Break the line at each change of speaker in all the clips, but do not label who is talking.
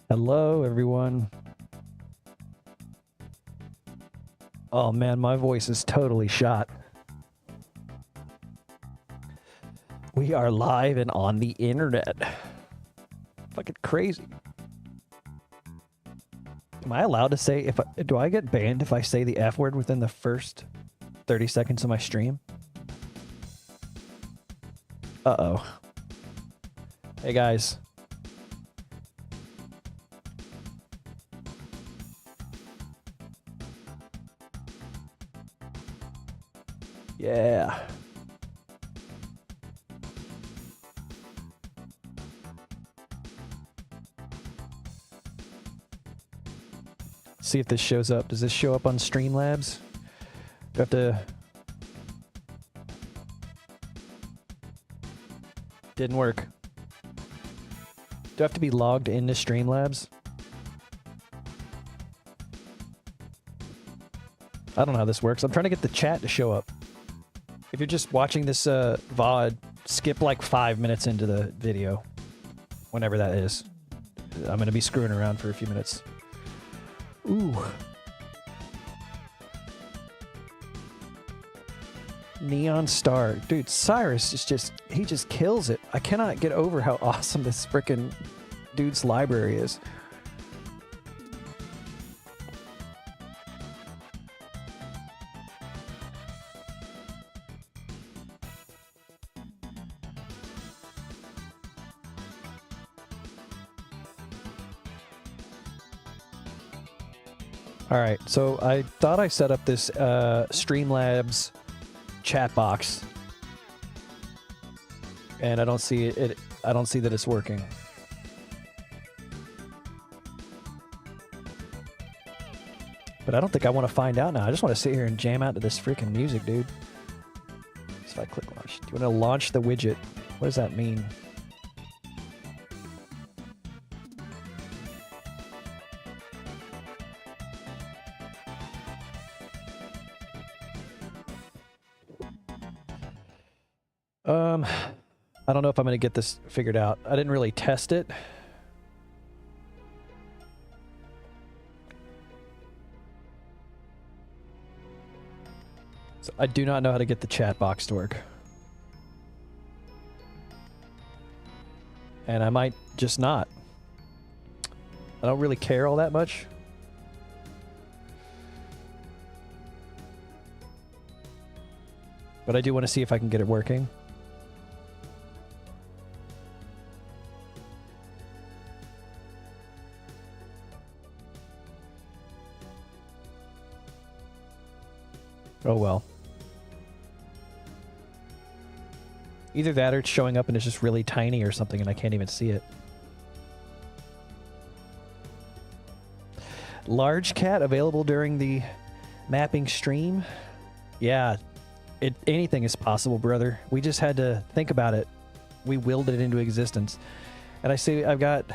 Hello, everyone. Oh man, my voice is totally shot. We are live and on the internet. Fucking crazy. Am I allowed to say do I get banned if I say the F word within the first 30 seconds of my stream? Uh-oh. Hey guys. Yeah. See if this shows up. Does this show up on Streamlabs? Do I have to... Didn't work. Do I have to be logged into Streamlabs? I don't know how this works. I'm trying to get the chat to show up. If you're just watching this VOD, skip like 5 minutes into the video. Whenever that is. I'm going to be screwing around for a few minutes. Ooh. Neon Star. Dude, Cyrus is just... He just kills it. I cannot get over how awesome this frickin' dude's library is. All right, so I thought I set up this Streamlabs chat box, and I don't see it. I don't see that it's working. But I don't think I want to find out now. I just want to sit here and jam out to this freaking music, dude. So if I click launch, do you want to launch the widget? What does that mean? I don't know if I'm going to get this figured out. I didn't really test it. So I do not know how to get the chat box to work. And I might just not. I don't really care all that much. But I do want to see if I can get it working. Oh well. Either that or it's showing up and it's just really tiny or something and I can't even see it. Large cat available during the mapping stream? Yeah, anything is possible, brother. We just had to think about it. We willed it into existence. And I see I've got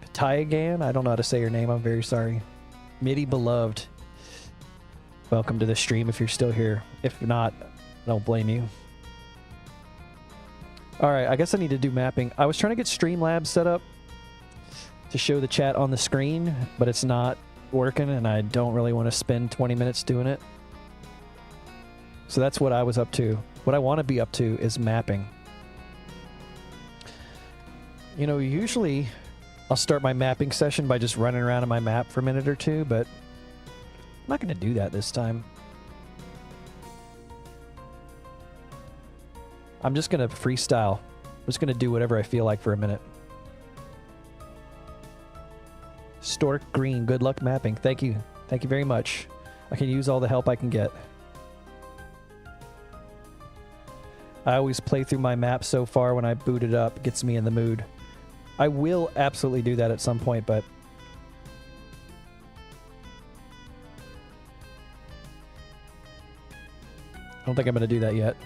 Patayagan. I don't know how to say your name. I'm very sorry. Midi Beloved. Welcome to the stream if you're still here. If not, I don't blame you. Alright, I guess I need to do mapping. I was trying to get Streamlabs set up to show the chat on the screen, but it's not working and I don't really want to spend 20 minutes doing it. So that's what I was up to. What I want to be up to is mapping. You know, usually I'll start my mapping session by just running around on my map for a minute or two, but I'm not going to do that this time. I'm just going to freestyle. I'm just going to do whatever I feel like for a minute. Stork Green, good luck mapping. Thank you. Thank you very much. I can use all the help I can get. I always play through my map so far when I boot it up. It gets me in the mood. I will absolutely do that at some point, but I don't think I'm going to do that yet.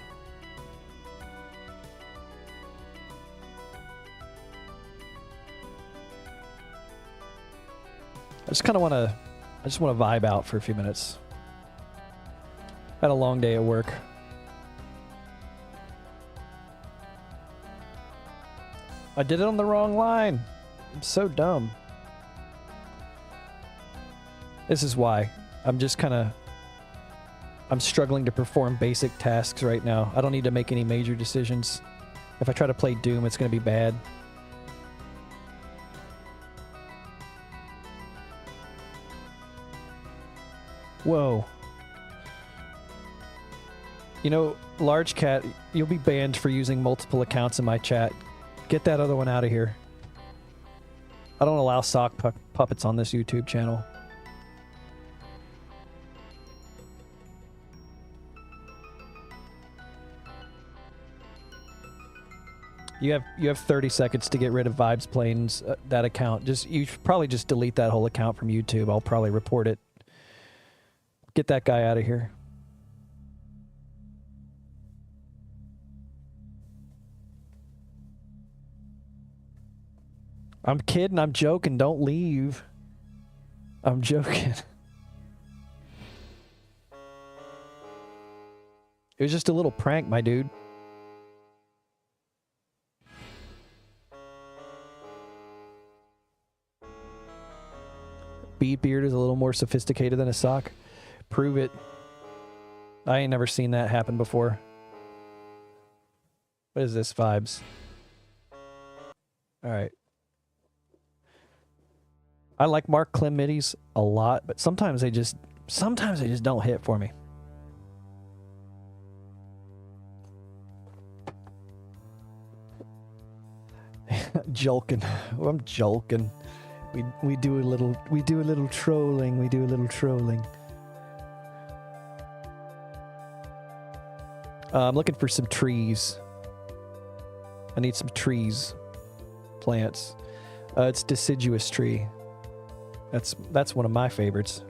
I just kind of want to, I just want to vibe out for a few minutes. Had a long day at work. I did it on the wrong line. I'm so dumb. This is why. I'm just kind of... I'm struggling to perform basic tasks right now. I don't need to make any major decisions. If I try to play Doom, it's going to be bad. Whoa. You know, Large Cat, you'll be banned for using multiple accounts in my chat. Get that other one out of here. I don't allow sock puppets on this YouTube channel. You have 30 seconds to get rid of Vibes Planes, that account. You should probably just delete that whole account from YouTube. I'll probably report it. Get that guy out of here. I'm kidding. I'm joking. Don't leave. I'm joking. It was just a little prank, my dude. Beard is a little more sophisticated than a sock. Prove it. I ain't never seen that happen before. What is this, Vibes? Alright. I like Mark Clem midis a lot, but sometimes they just don't hit for me. Jolkin. I'm jolkin. We do a little trolling. We do a little trolling. I'm looking for some trees. I need some trees. Plants. It's deciduous tree. That's one of my favorites.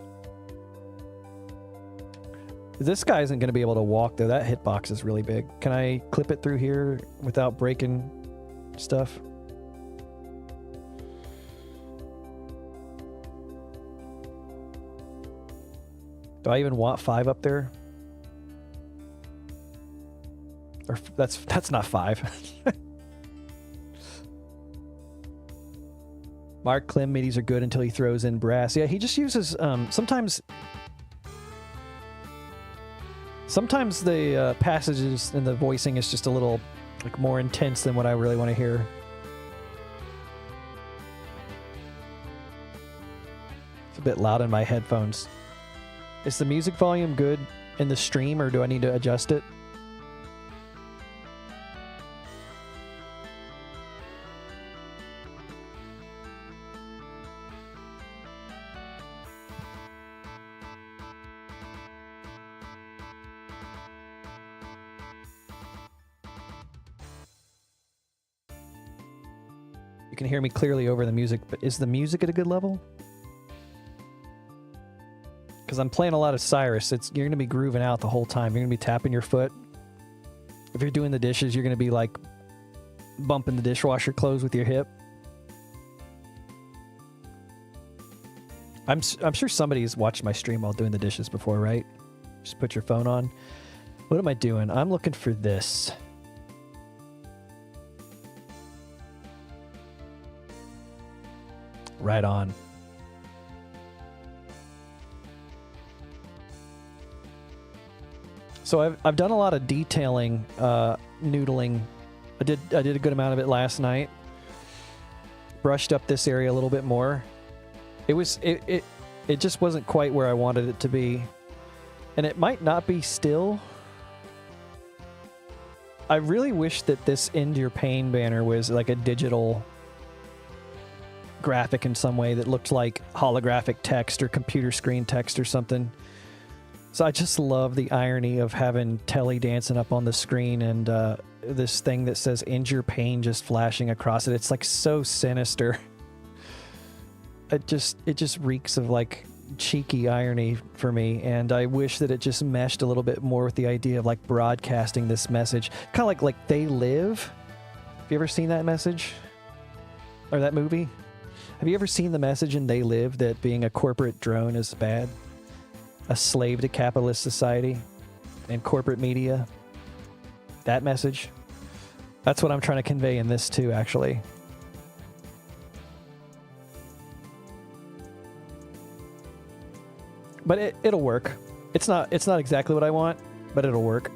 This guy isn't going to be able to walk though. That hitbox is really big. Can I clip it through here without breaking stuff? Do I even want 5 up there? Or that's not 5. Mark Clem midis are good until he throws in brass. Yeah, he just uses sometimes the passages and the voicing is just a little like more intense than what I really want to hear. It's a bit loud in my headphones. Is the music volume good in the stream, or do I need to adjust it? You can hear me clearly over the music, but is the music at a good level? Because I'm playing a lot of Cyrus. You're going to be grooving out the whole time. You're going to be tapping your foot. If you're doing the dishes, you're going to be like bumping the dishwasher clothes with your hip. I'm sure somebody's watched my stream while doing the dishes before, right? Just put your phone on. What am I doing? I'm looking for this. Right on. So I've done a lot of detailing, noodling. I did a good amount of it last night. Brushed up this area a little bit more. It just wasn't quite where I wanted it to be. And it might not be still. I really wish that this End Your Pain banner was like a digital graphic in some way that looked like holographic text or computer screen text or something. So I just love the irony of having Telly dancing up on the screen and this thing that says End Your Pain just flashing across it. It's like so sinister. It just reeks of like cheeky irony for me, and I wish that it just meshed a little bit more with the idea of like broadcasting this message. Kind of like They Live. Have you ever seen that message? Or that movie? Have you ever seen the message in They Live that being a corporate drone is bad? A slave to capitalist society and corporate media? That message? That's what I'm trying to convey in this too, actually. But it'll work. It's not exactly what I want, but it'll work.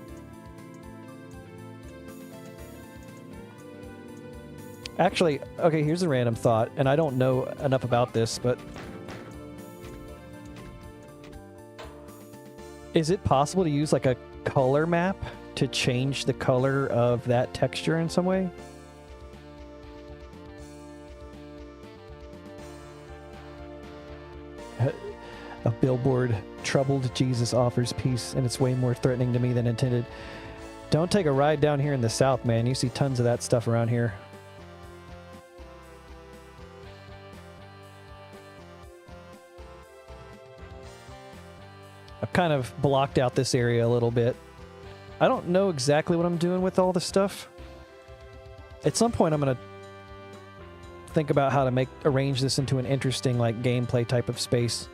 Actually, okay, here's a random thought, and I don't know enough about this, but is it possible to use like a color map to change the color of that texture in some way? A billboard, troubled Jesus offers peace, and it's way more threatening to me than intended. Don't take a ride down here in the south, man. You see tons of that stuff around here. I've kind of blocked out this area a little bit. I don't know exactly what I'm doing with all this stuff. At some point, I'm going to think about how to arrange this into an interesting like gameplay type of space.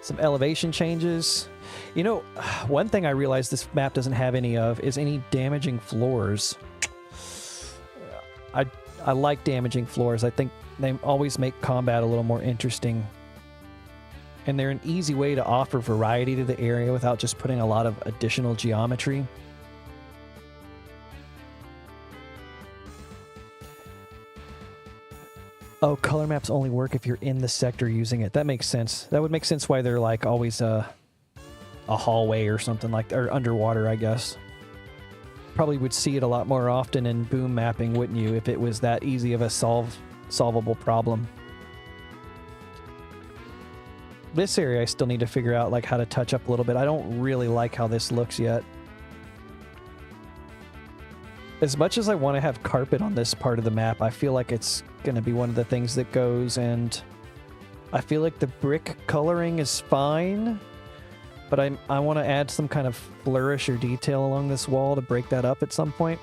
Some elevation changes. You know, one thing I realized this map doesn't have any of is any damaging floors. I like damaging floors. I think they always make combat a little more interesting. And they're an easy way to offer variety to the area without just putting a lot of additional geometry. Oh, color maps only work if you're in the sector using it. That makes sense. That would make sense why they're like always a hallway or something like that, or underwater, I guess. Probably would see it a lot more often in boom mapping, wouldn't you, if it was that easy of a solvable problem. This area I still need to figure out like how to touch up a little bit. I don't really like how this looks yet. As much as I want to have carpet on this part of the map, I feel like it's going to be one of the things that goes, and I feel like the brick coloring is fine, but I want to add some kind of flourish or detail along this wall to break that up at some point.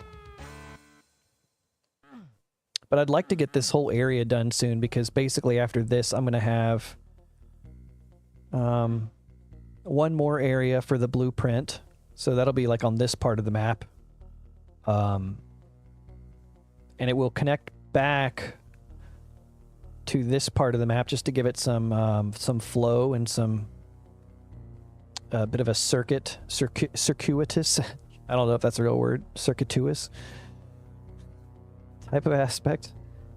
But I'd like to get this whole area done soon, because basically after this I'm going to have one more area for the blueprint, so that'll be like on this part of the map. And it will connect back to this part of the map just to give it some flow and some bit of a circuitous, I don't know if that's a real word, circuitous type of aspect.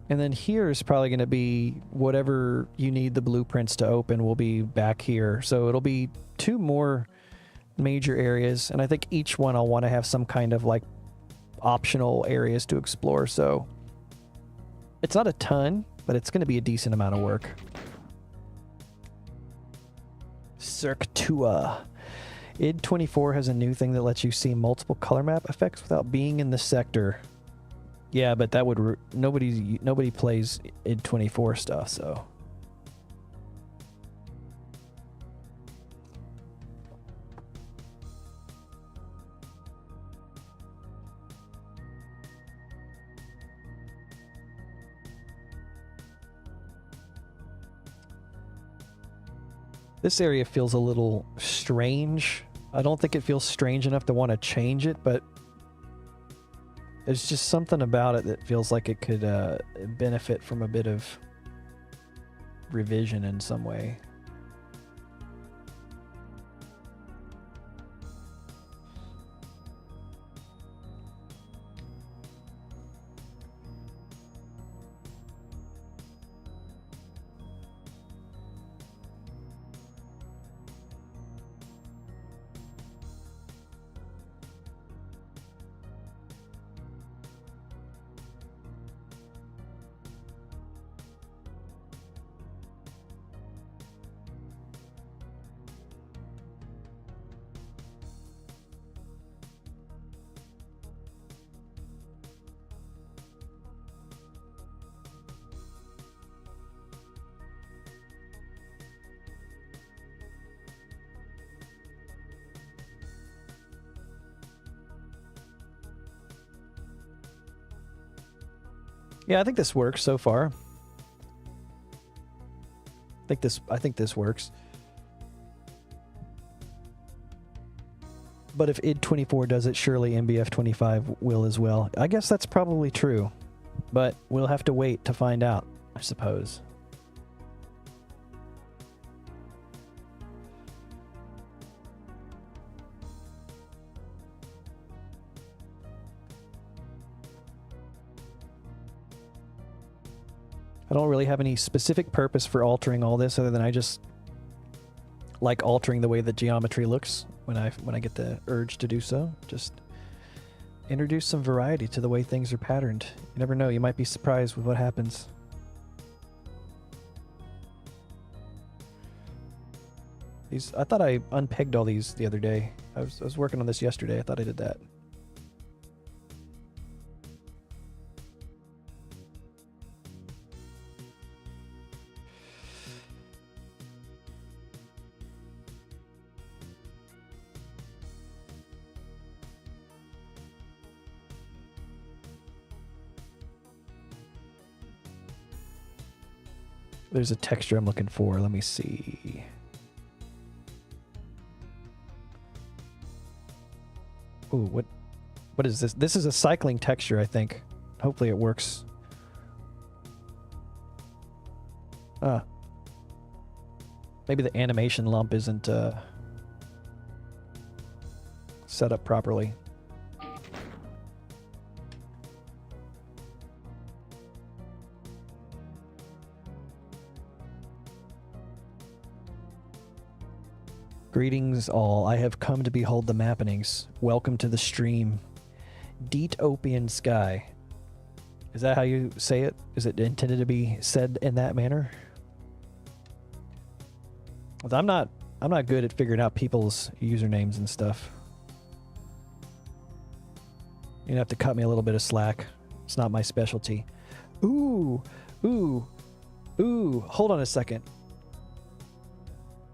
And then here is probably going to be whatever you need the blueprints to open will be back here. So it'll be two more major areas, and I think each one I'll want to have some kind of like optional areas to explore. So it's not a ton, but it's going to be a decent amount of work. Circuitua. id 24 has a new thing that lets you see multiple color map effects without being in the sector. Yeah, but that would nobody plays id 24 stuff, so. This area feels a little strange. I don't think it feels strange enough to want to change it, but there's just something about it that feels like it could benefit from a bit of revision in some way. Yeah, I think this works so far. I think this works. But if id 24 does it, surely MBF 25 will as well. I guess that's probably true, but we'll have to wait to find out, I suppose. I don't really have any specific purpose for altering all this other than I just like altering the way the geometry looks when I get the urge to do so. Just introduce some variety to the way things are patterned. You never know, you might be surprised with what happens. I thought I unpegged all these the other day. I was working on this yesterday. I thought I did that. There's a texture I'm looking for. Let me see. Ooh, what is this? This is a cycling texture, I think. Hopefully it works. Maybe the animation lump isn't set up properly. Greetings all, I have come to behold the mappings. Welcome to the stream. Deetopian sky. Is that how you say it? Is it intended to be said in that manner? I'm not good at figuring out people's usernames and stuff. You're gonna have to cut me a little bit of slack. It's not my specialty. Ooh, hold on a second.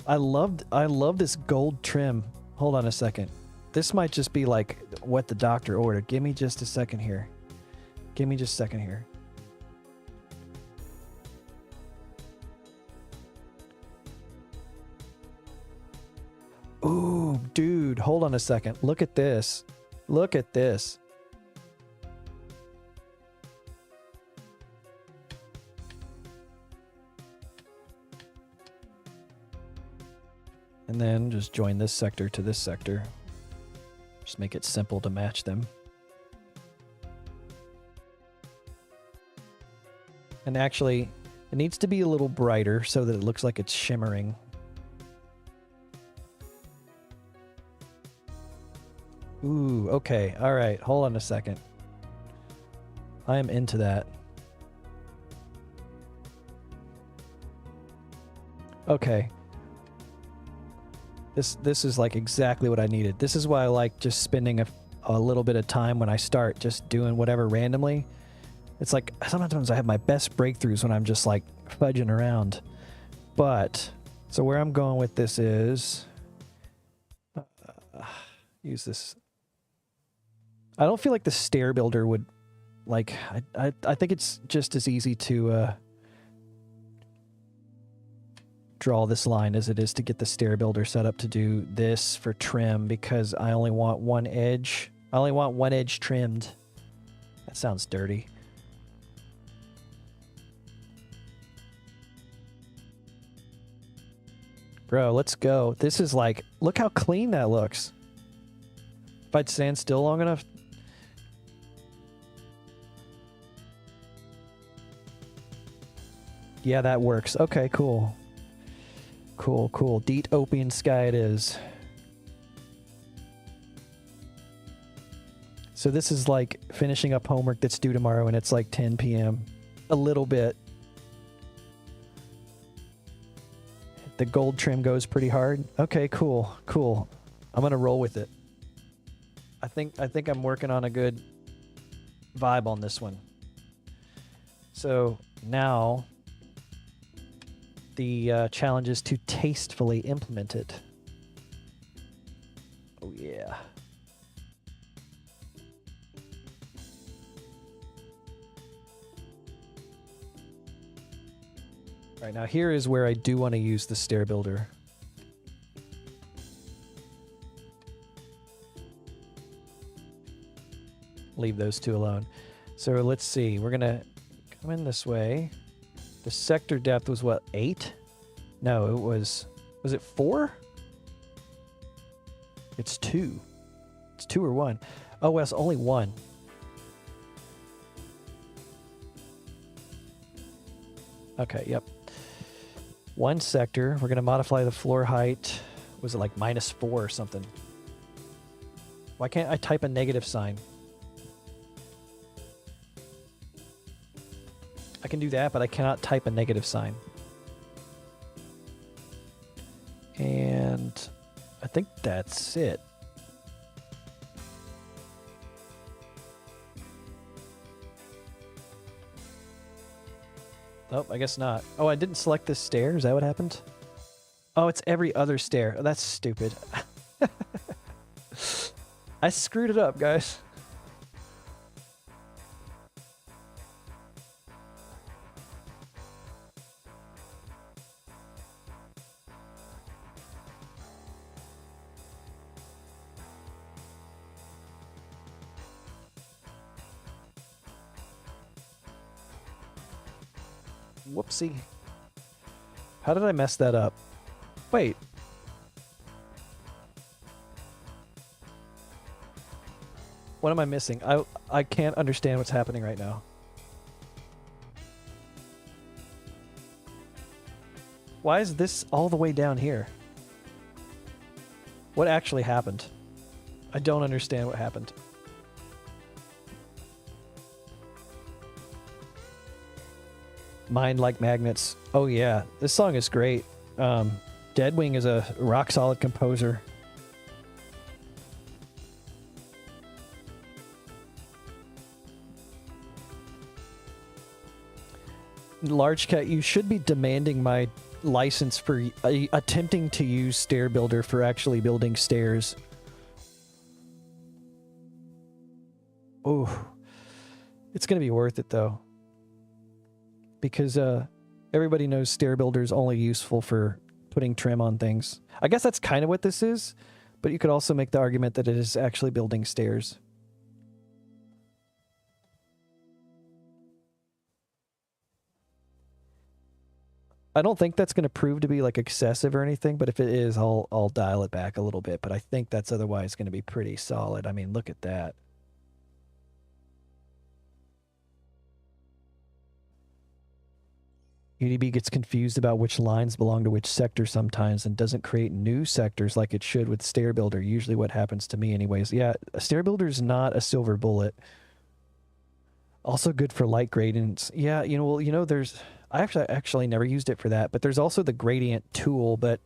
I love this gold trim. Hold on a second. This might just be like what the doctor ordered. Give me just a second here. Give me just a second here. Ooh, dude, hold on a second. Look at this. Look at this. And then just join this sector to this sector. Just make it simple to match them. And actually, it needs to be a little brighter so that it looks like it's shimmering. Ooh, okay. All right. Hold on a second. I am into that. Okay. This is like exactly what I needed. This is why I like just spending a little bit of time when I start just doing whatever randomly. It's like sometimes I have my best breakthroughs when I'm just like fudging around. But so where I'm going with this is use this. I don't feel like the stair builder would like I think it's just as easy to draw this line as it is to get the stair builder set up to do this for trim, because I only want one edge. I only want one edge trimmed. That sounds dirty. Bro, let's go. This is like, look how clean that looks. If I'd stand still long enough. Yeah, that works. Okay, cool. Cool. Deetopian sky it is. So this is like finishing up homework that's due tomorrow and it's like 10 p.m. A little bit. The gold trim goes pretty hard. Okay, cool. I'm gonna roll with it. I think I'm working on a good vibe on this one. So now the challenge is to tastefully implement it. Oh yeah. All right, now here is where I do want to use the stair builder. Leave those two alone. So let's see, we're gonna come in this way. The sector depth was what, 8? No, it was it 4? It's 2. It's 2 or 1. Oh, well, it's only 1. Okay, yep. One sector. We're going to modify the floor height. Was it like -4 or something? Why can't I type a negative sign? I can do that, but I cannot type a negative sign. And I think that's it. Oh, I guess not. Oh, I didn't select this stair. Is that what happened? Oh, it's every other stair. Oh, that's stupid. I screwed it up, guys. Whoopsie. How did I mess that up? Wait. What am I missing? I can't understand what's happening right now. Why is this all the way down here? What actually happened? I don't understand what happened. Mind like magnets. Oh yeah, this song is great. Deadwing is a rock solid composer. Large Cat, you should be demanding my license for attempting to use Stair Builder for actually building stairs. Oh, it's gonna be worth it though. Because everybody knows Stair Builder is only useful for putting trim on things. I guess that's kind of what this is, but you could also make the argument that it is actually building stairs. I don't think that's going to prove to be like excessive or anything, but if it is, I'll dial it back a little bit. But I think that's otherwise going to be pretty solid. I mean, look at that. UDB gets confused about which lines belong to which sector sometimes and doesn't create new sectors like it should with Stair Builder. Usually what happens to me anyways. Yeah, Stair Builder is not a silver bullet. Also good for light gradients. Yeah, there's... I actually never used it for that, but there's also the gradient tool, but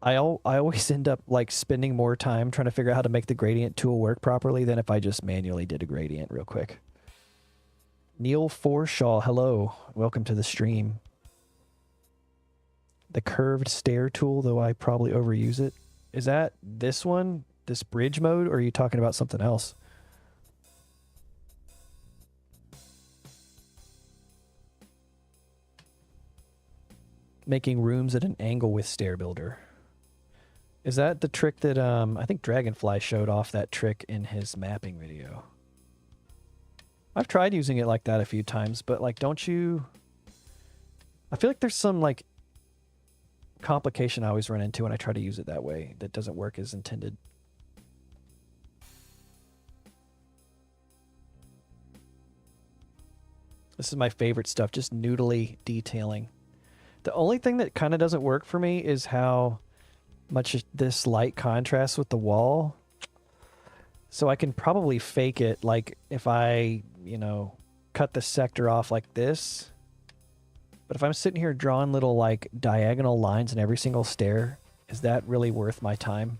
I always end up like spending more time trying to figure out how to make the gradient tool work properly than if I just manually did a gradient real quick. Neil Forshaw, hello. Welcome to the stream. The curved stair tool, though I probably overuse it. Is that this one? This bridge mode? Or are you talking about something else? Making rooms at an angle with Stair Builder. Is that the trick that, I think Dragonfly showed off that trick in his mapping video. I've tried using it like that a few times, but like, don't you... I feel like there's some like complication I always run into when I try to use it that way that doesn't work as intended. This is my favorite stuff, just noodly detailing. The only thing that kind of doesn't work for me is how much this light contrasts with the wall. So I can probably fake it, like if I, cut the sector off like this. But if I'm sitting here drawing little like diagonal lines in every single stair, is that really worth my time?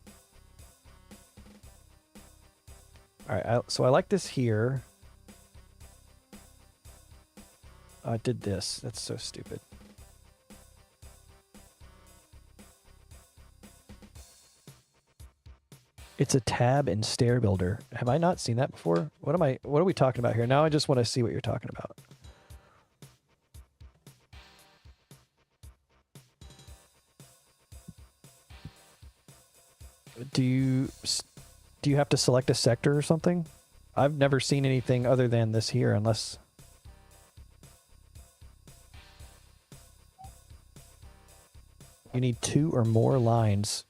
All right, so I like this here. I did this. That's so stupid. It's a tab in Stair Builder. Have I not seen that before? What are we talking about here? Now I just want to see what you're talking about. Do you have to select a sector or something? I've never seen anything other than this here, unless... You need 2 or more lines.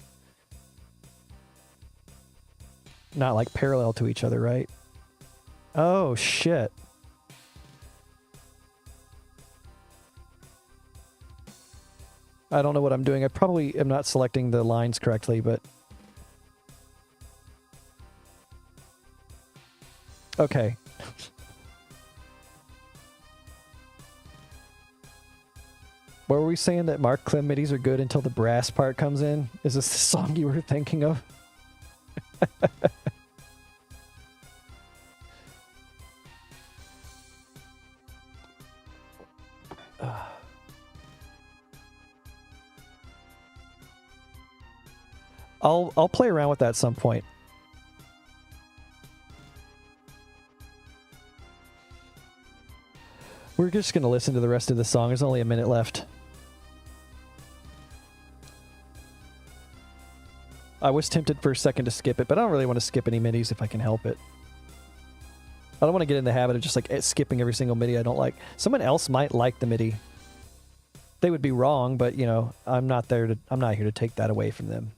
Not like parallel to each other, right? Oh, shit. I don't know what I'm doing. I probably am not selecting the lines correctly, but... Okay. What were we saying, that Mark Clem midis are good until the brass part comes in? Is this the song you were thinking of? I'll play around with that at some point. We're just going to listen to the rest of the song. There's only a minute left. I was tempted for a second to skip it, but I don't really want to skip any midis if I can help it. I don't want to get in the habit of just like skipping every single MIDI I don't like. Someone else might like the MIDI. They would be wrong, but you know, I'm not here to take that away from them.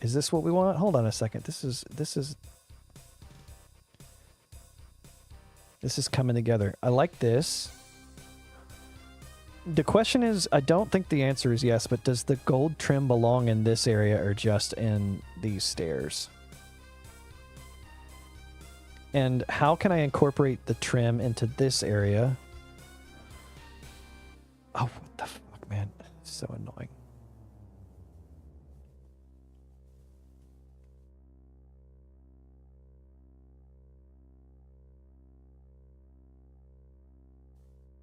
Is this what we want? Hold on a second. This is coming together. I like this. The question is, I don't think the answer is yes, but does the gold trim belong in this area or just in these stairs? And how can I incorporate the trim into this area? Oh, what the fuck, man. It's so annoying.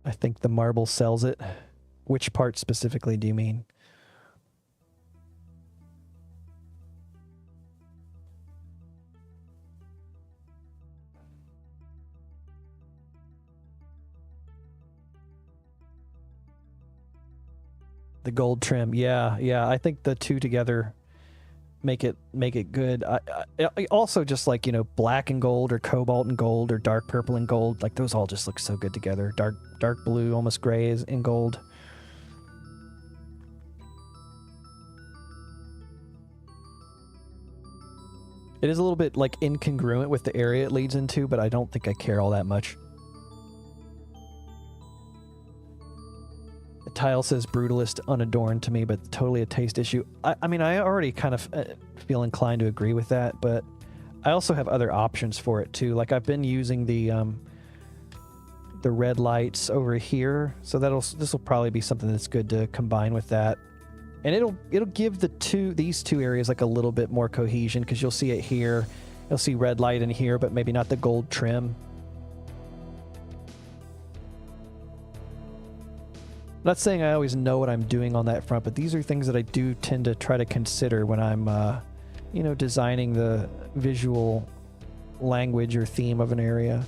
I think the marble sells it. Which part specifically do you mean? The gold trim. Yeah. I think the two together make it good. I also just like, you know, black and gold or cobalt and gold or dark purple and gold, like those all just look so good together. Dark blue, almost gray is in gold. It is a little bit like incongruent with the area it leads into, but I don't think I care all that much. The tile says brutalist unadorned to me, but totally a taste issue. I mean, I already kind of feel inclined to agree with that, but I also have other options for it too. Like I've been using the red lights over here, so this will probably be something that's good to combine with that. And it'll give these two areas like a little bit more cohesion, because you'll see it here. You'll see red light in here, but maybe not the gold trim. I'm not saying I always know what I'm doing on that front, but these are things that I do tend to try to consider when I'm, you know, designing the visual language or theme of an area.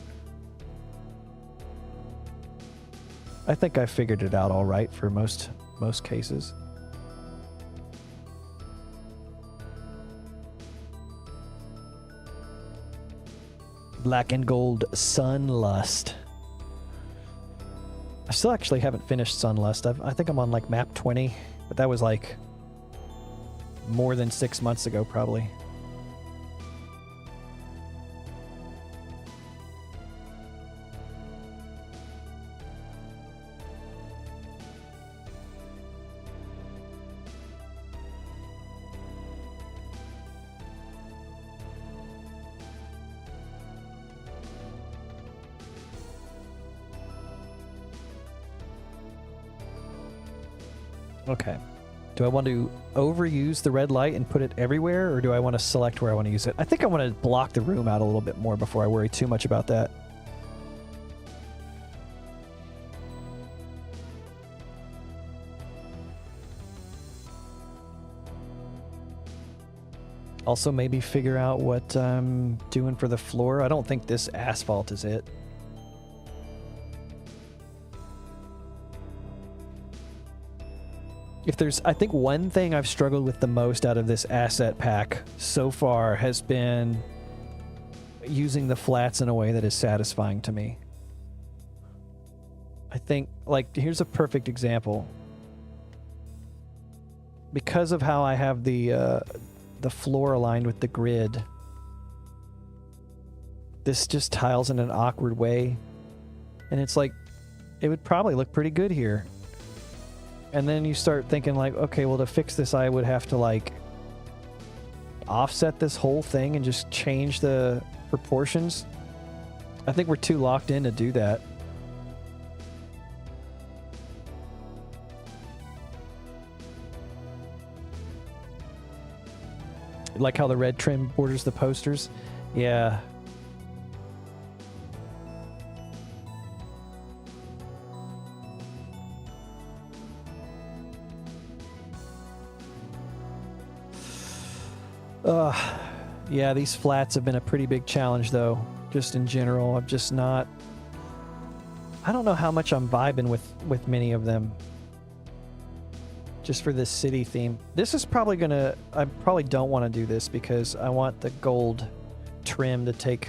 I think I figured it out all right for most cases. Black and gold Sunlust. I still actually haven't finished Sunlust. I think I'm on like map 20, but that was like more than 6 months ago probably. Okay. Do I want to overuse the red light and put it everywhere, or do I want to select where I want to use it? I think I want to block the room out a little bit more before I worry too much about that. Also, maybe figure out what I'm doing for the floor. I don't think this asphalt is it. If there's, I think one thing I've struggled with the most out of this asset pack so far has been using the flats in a way that is satisfying to me. I think, like, here's a perfect example. Because of how I have the floor aligned with the grid, this just tiles in an awkward way. And it's like, it would probably look pretty good here. And then you start thinking like, okay, well, to fix this, I would have to like offset this whole thing and just change the proportions. I think we're too locked in to do that. Like how the red trim borders the posters? Yeah. Yeah, these flats have been a pretty big challenge, though. Just in general, I'm just not... I don't know how much I'm vibing with many of them. Just for this city theme. This is probably gonna... I probably don't want to do this because I want the gold trim to take...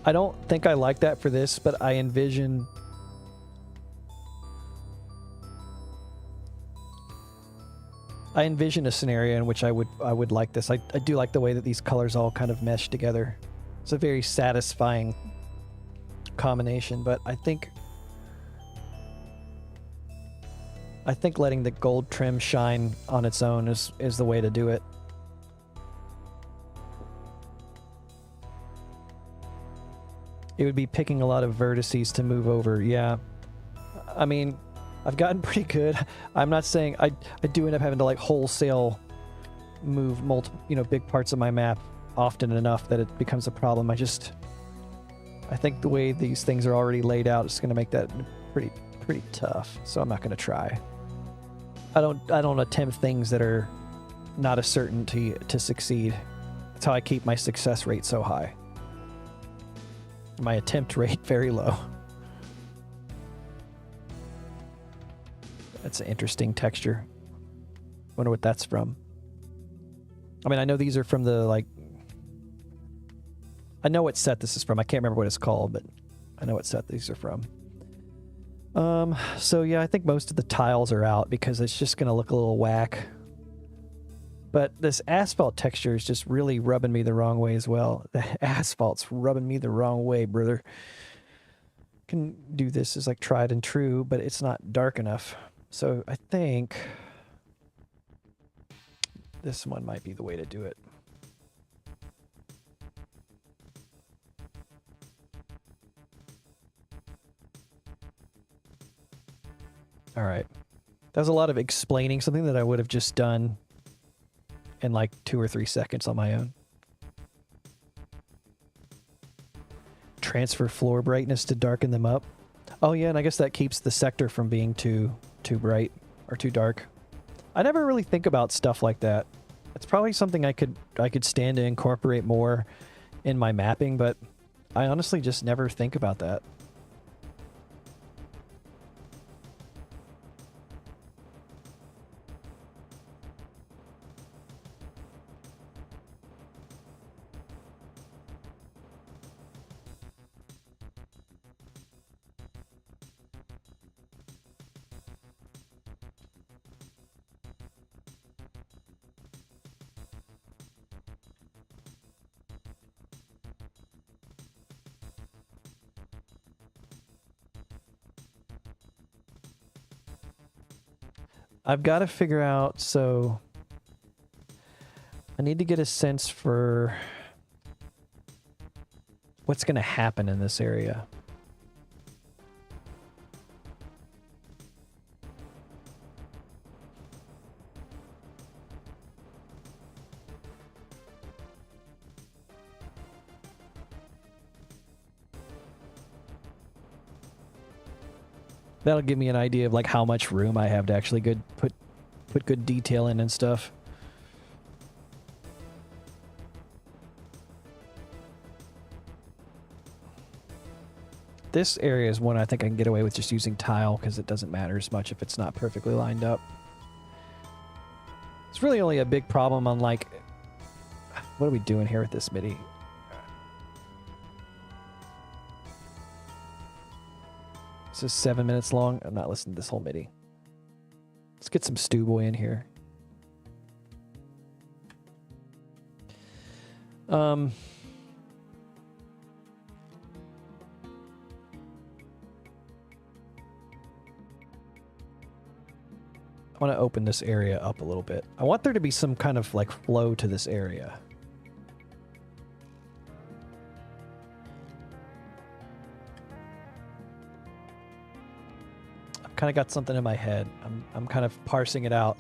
I don't think I like that for this, but I envision... a scenario in which I would like this. I do like the way that these colors all kind of mesh together. It's a very satisfying combination, but I think letting the gold trim shine on its own is the way to do it. It would be picking a lot of vertices to move over. Yeah. I mean, I've gotten pretty good. I'm not saying I do end up having to like wholesale move multiple, big parts of my map often enough that it becomes a problem. I think the way these things are already laid out is going to make that pretty tough. So I'm not going to try. I don't attempt things that are not a certainty to succeed. That's how I keep my success rate so high. My attempt rate very low. That's an interesting texture. Wonder what that's from. I mean, I know these are from the, like... I know what set this is from. I can't remember what it's called, but I know what set these are from. So yeah, I think most of the tiles are out because it's just going to look a little whack. But this asphalt texture is just really rubbing me the wrong way as well. The asphalt's rubbing me the wrong way, brother. Can do this as like tried and true, but it's not dark enough. So I think this one might be the way to do it. All right. That was a lot of explaining something that I would have just done in like 2 or 3 seconds on my own. Transfer floor brightness to darken them up. Oh yeah, and I guess that keeps the sector from being too bright or too dark. I never really think about stuff like that. It's probably something I could stand to incorporate more in my mapping, but I honestly just never think about that. I've got to figure out, so I need to get a sense for what's going to happen in this area. That'll give me an idea of like how much room I have to actually put good detail in and stuff. This area is one I think I can get away with just using tile because it doesn't matter as much if it's not perfectly lined up. It's really only a big problem on like, what are we doing here with this MIDI? This is 7 minutes long. I'm not listening to this whole MIDI. Let's get some Stew Boy in here. Um, I want to open this area up a little bit. I want there to be some kind of like flow to this area. I've kind of got something in my head. I'm kind of parsing it out.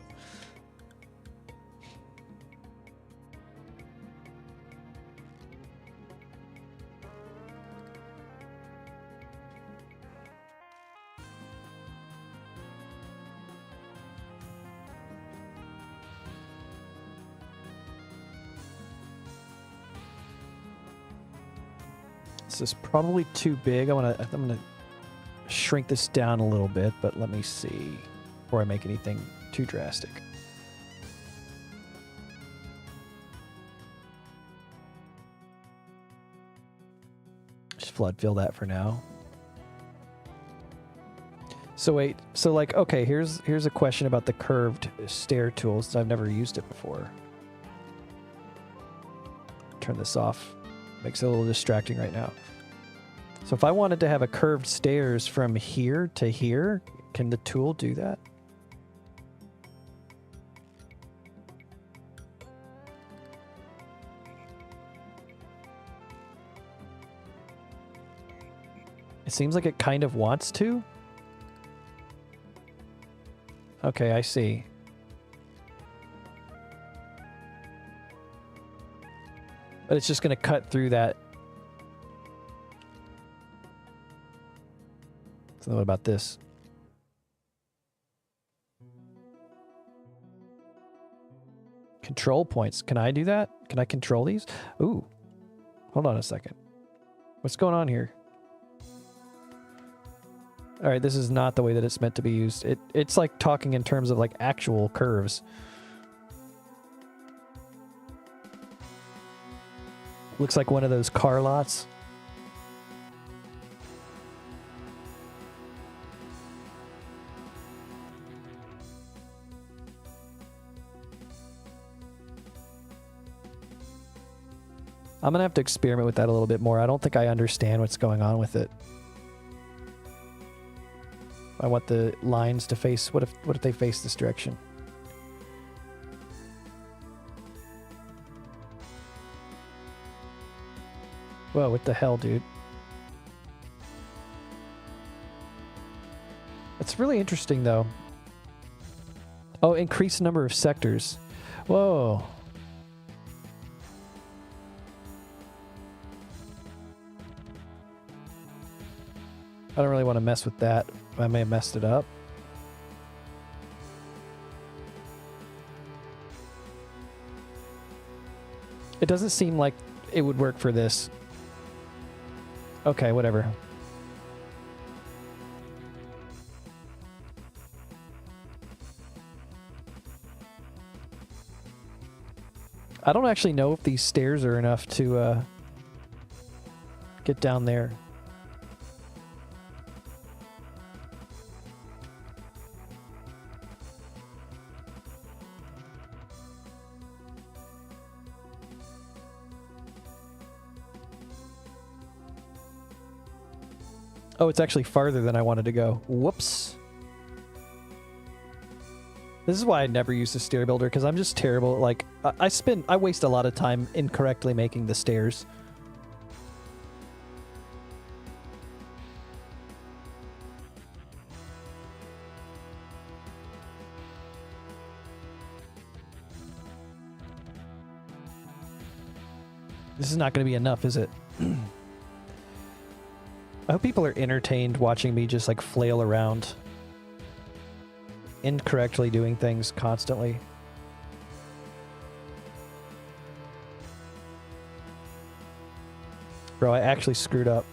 This is probably too big. I'm gonna shrink this down a little bit, but let me see before I make anything too drastic. Just flood fill that for now. So wait, so like, okay, here's a question about the curved stair tool, since I've never used it before. Turn this off. Makes it a little distracting right now. So if I wanted to have a curved stairs from here to here, can the tool do that? It seems like it kind of wants to. Okay, I see. But it's just going to cut through that. So what about this? Control points. Can I do that? Can I control these? Ooh. Hold on a second. What's going on here? All right, this is not the way that it's meant to be used. It's like talking in terms of like actual curves. Looks like one of those car lots. I'm gonna have to experiment with that a little bit more. I don't think I understand what's going on with it. I want the lines to face. What if they face this direction? Whoa, what the hell, dude? It's really interesting, though. Oh, increase number of sectors. Whoa. I don't really want to mess with that. I may have messed it up. It doesn't seem like it would work for this. Okay, whatever. I don't actually know if these stairs are enough to get down there. Oh, it's actually farther than I wanted to go. Whoops. This is why I never use the stair builder, because I'm just terrible. Like, I waste a lot of time incorrectly making the stairs. This is not going to be enough, is it? I hope people are entertained watching me just like flail around, incorrectly doing things constantly. Bro, I actually screwed up.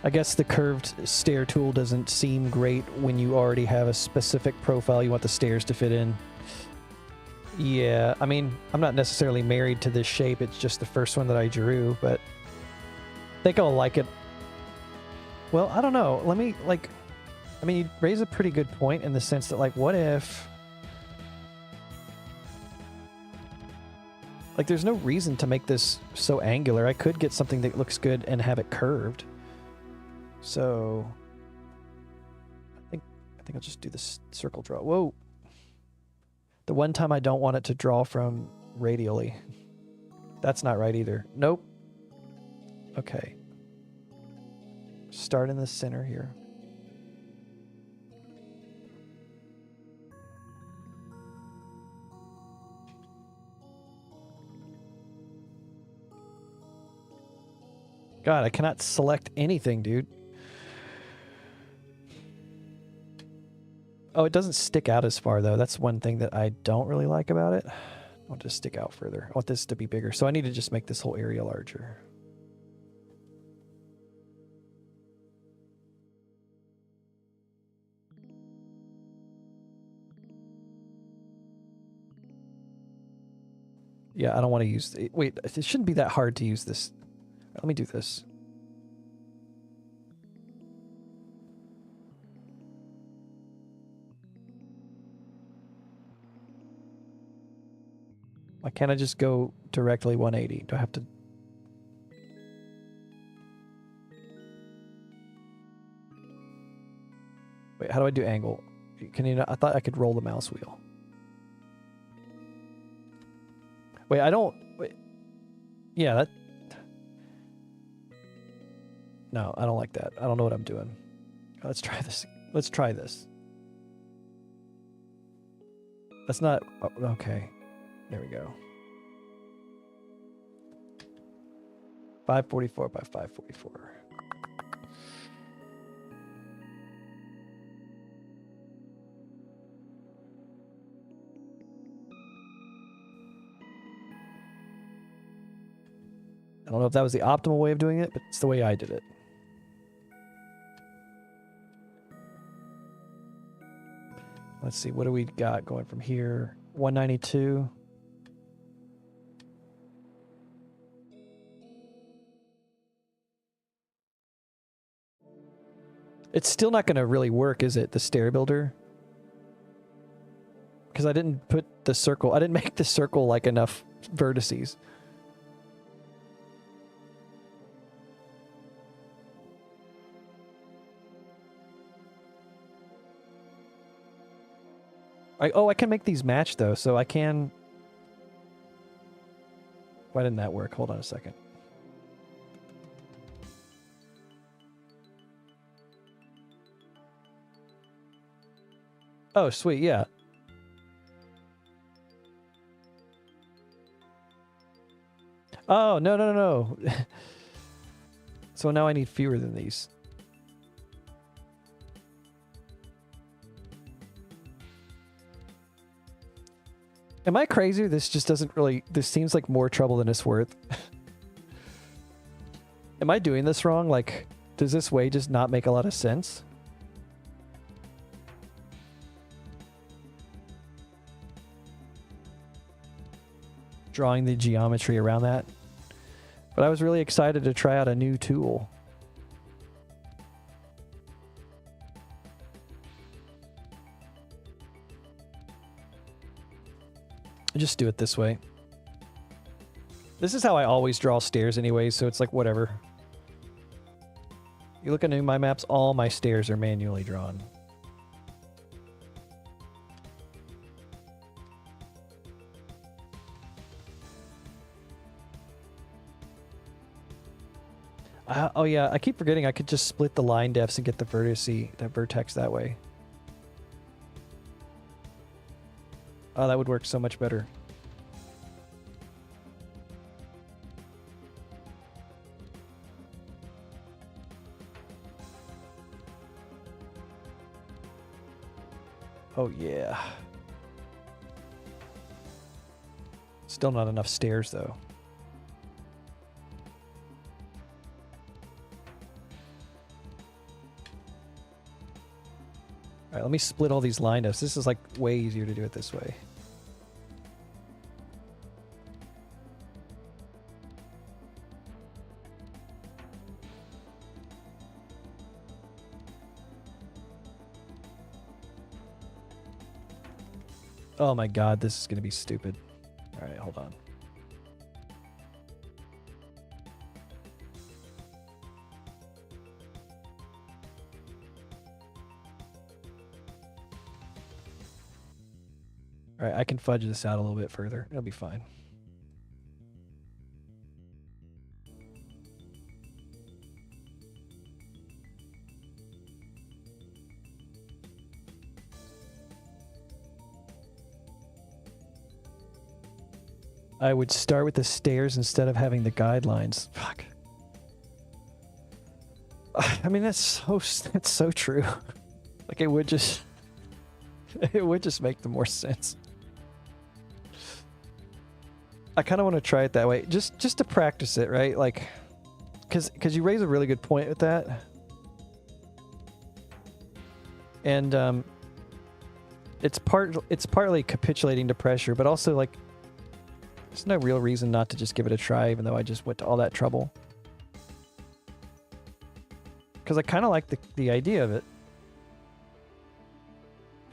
I guess the curved stair tool doesn't seem great when you already have a specific profile you want the stairs to fit in. Yeah, I mean, I'm not necessarily married to this shape. It's just the first one that I drew, but I think I'll like it. Well, I don't know. Let me, like... I mean, you raise a pretty good point in the sense that, like, what if... Like, there's no reason to make this so angular. I could get something that looks good and have it curved. So... I think I'll just do this circle draw. Whoa! The one time I don't want it to draw from radially. That's not right either. Nope. Okay. Start in the center here. God, I cannot select anything, dude. Oh, it doesn't stick out as far, though. That's one thing that I don't really like about it. I want it to stick out further. I want this to be bigger. So I need to just make this whole area larger. Yeah, I don't want to use... Wait, it shouldn't be that hard to use this. Let me do this. Why can't I just go directly 180? Do I have to... Wait, how do I do angle? Can you not... I thought I could roll the mouse wheel. Wait, I don't... Wait. Yeah, that... No, I don't like that. I don't know what I'm doing. Let's try this. Let's try this. That's not... Okay. There we go. 544 by 544. I don't know if that was the optimal way of doing it, but it's the way I did it. Let's see, what do we got going from here? 192. It's still not going to really work, is it? The stair builder? Because I didn't put the circle... I didn't make the circle like enough vertices. I can make these match, though, so I can... Why didn't that work? Hold on a second. Oh, sweet, yeah. Oh, no, no, no, no. So now I need fewer than these. Am I crazy? This just doesn't really... This seems like more trouble than it's worth. Am I doing this wrong? Like, does this way just not make a lot of sense? Drawing the geometry around that. But I was really excited to try out a new tool. Just do it this way. This is how I always draw stairs anyway, so it's like whatever. You look at my maps, all my stairs are manually drawn. Oh yeah, I keep forgetting I could just split the line defs and get the vertex that way. Oh, that would work so much better. Oh yeah. Still not enough stairs though. Alright, let me split all these line defs. This is like way easier to do it this way. Oh my god, this is gonna be stupid. Alright, hold on. Alright, I can fudge this out a little bit further. It'll be fine. I would start with the stairs instead of having the guidelines. Fuck. I mean, that's so true. Like, it would just make the more sense. I kind of want to try it that way, just to practice it, right? Like, because you raise a really good point with that, and it's partly capitulating to pressure, but also like, there's no real reason not to just give it a try, even though I just went to all that trouble. Because I kind of like the idea of it,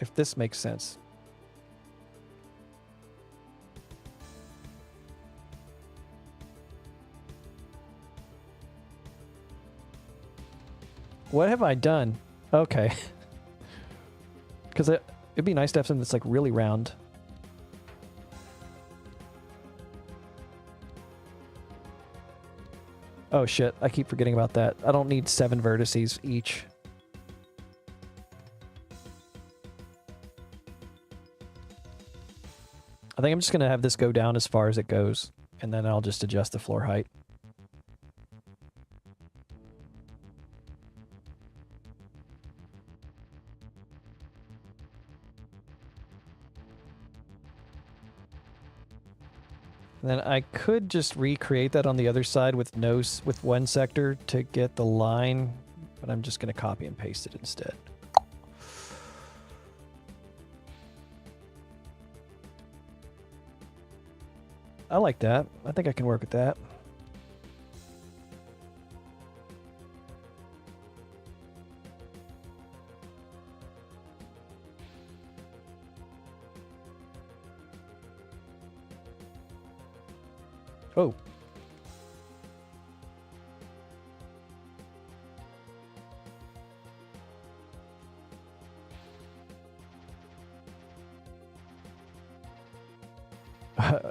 if this makes sense. What have I done? Okay. Because it'd be nice to have something that's like really round. Oh shit, I keep forgetting about that. I don't need 7 vertices each. I think I'm just going to have this go down as far as it goes, and then I'll just adjust the floor height. And then I could just recreate that on the other side with with one sector to get the line, but I'm just going to copy and paste it instead. I like that. I think I can work with that. Oh.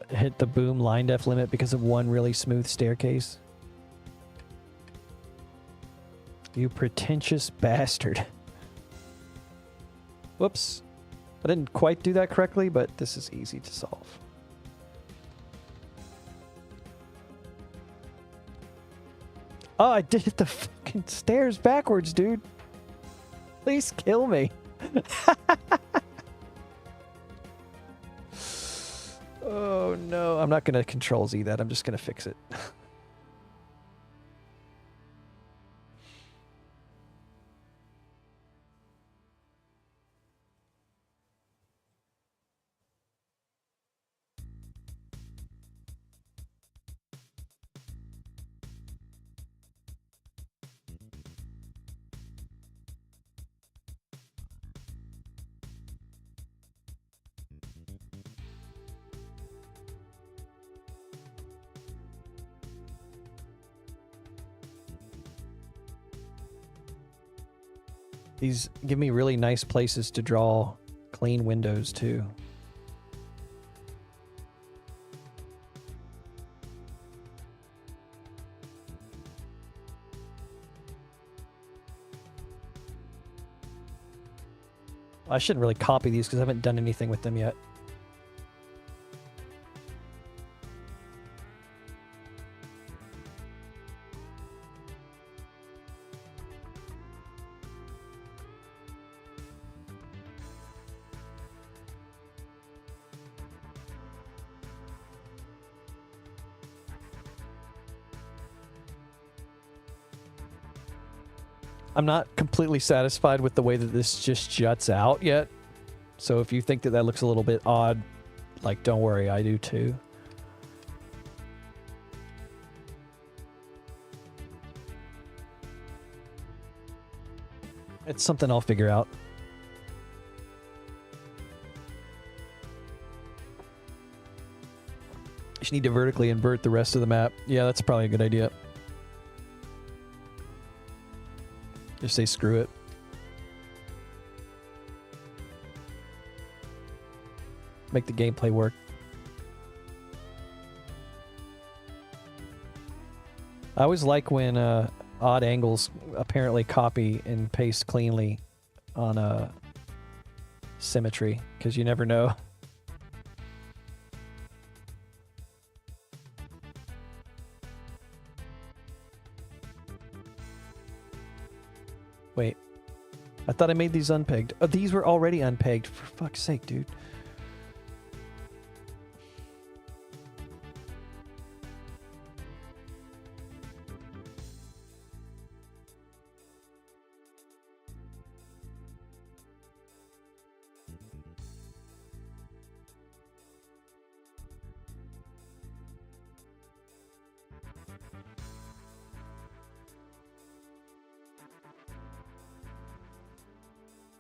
Hit the boom line def limit because of one really smooth staircase. You pretentious bastard. Whoops. I didn't quite do that correctly, but this is easy to solve. Oh, I did the fucking stairs backwards, dude. Please kill me. Oh no, I'm not gonna Control Z that. I'm just gonna fix it. These give me really nice places to draw clean windows too. I shouldn't really copy these because I haven't done anything with them yet. I'm not completely satisfied with the way that this just juts out yet. So if you think that that looks a little bit odd, like, don't worry, I do too. It's something I'll figure out. Just need to vertically invert the rest of the map. Yeah, that's probably a good idea. Just say screw it. Make the gameplay work. I always like when odd angles apparently copy and paste cleanly on a symmetry, because you never know. Wait. I thought I made these unpegged. Oh, these were already unpegged. For fuck's sake, dude.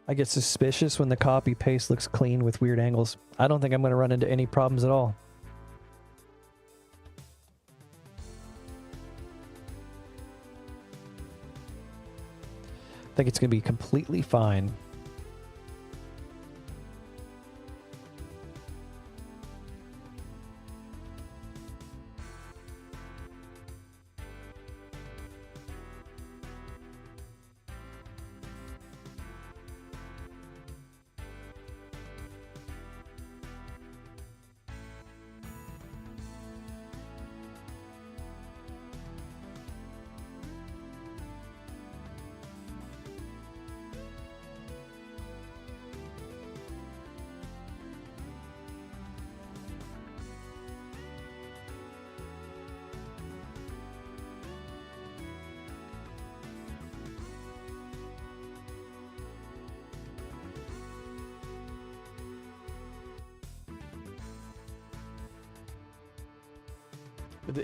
I get suspicious when the copy paste looks clean with weird angles. I don't think I'm going to run into any problems at all. I think it's going to be completely fine.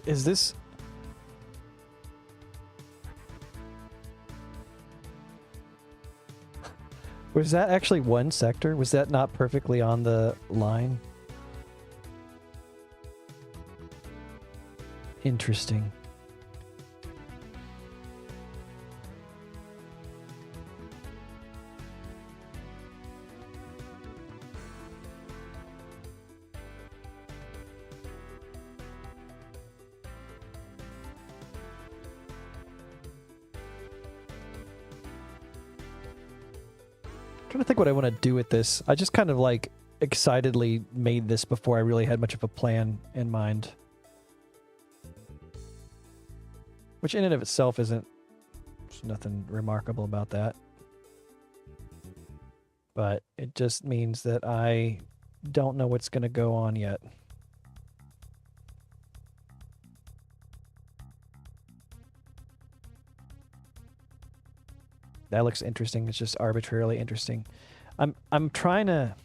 Is this... Was that actually one sector? Was that not perfectly on the line? Interesting. Trying to think what I want to do with this. I just kind of like excitedly made this before I really had much of a plan in mind. Which in and of itself isn't, there's nothing remarkable about that. But it just means that I don't know what's going to go on yet. That looks interesting. It's just arbitrarily interesting. I'm trying to...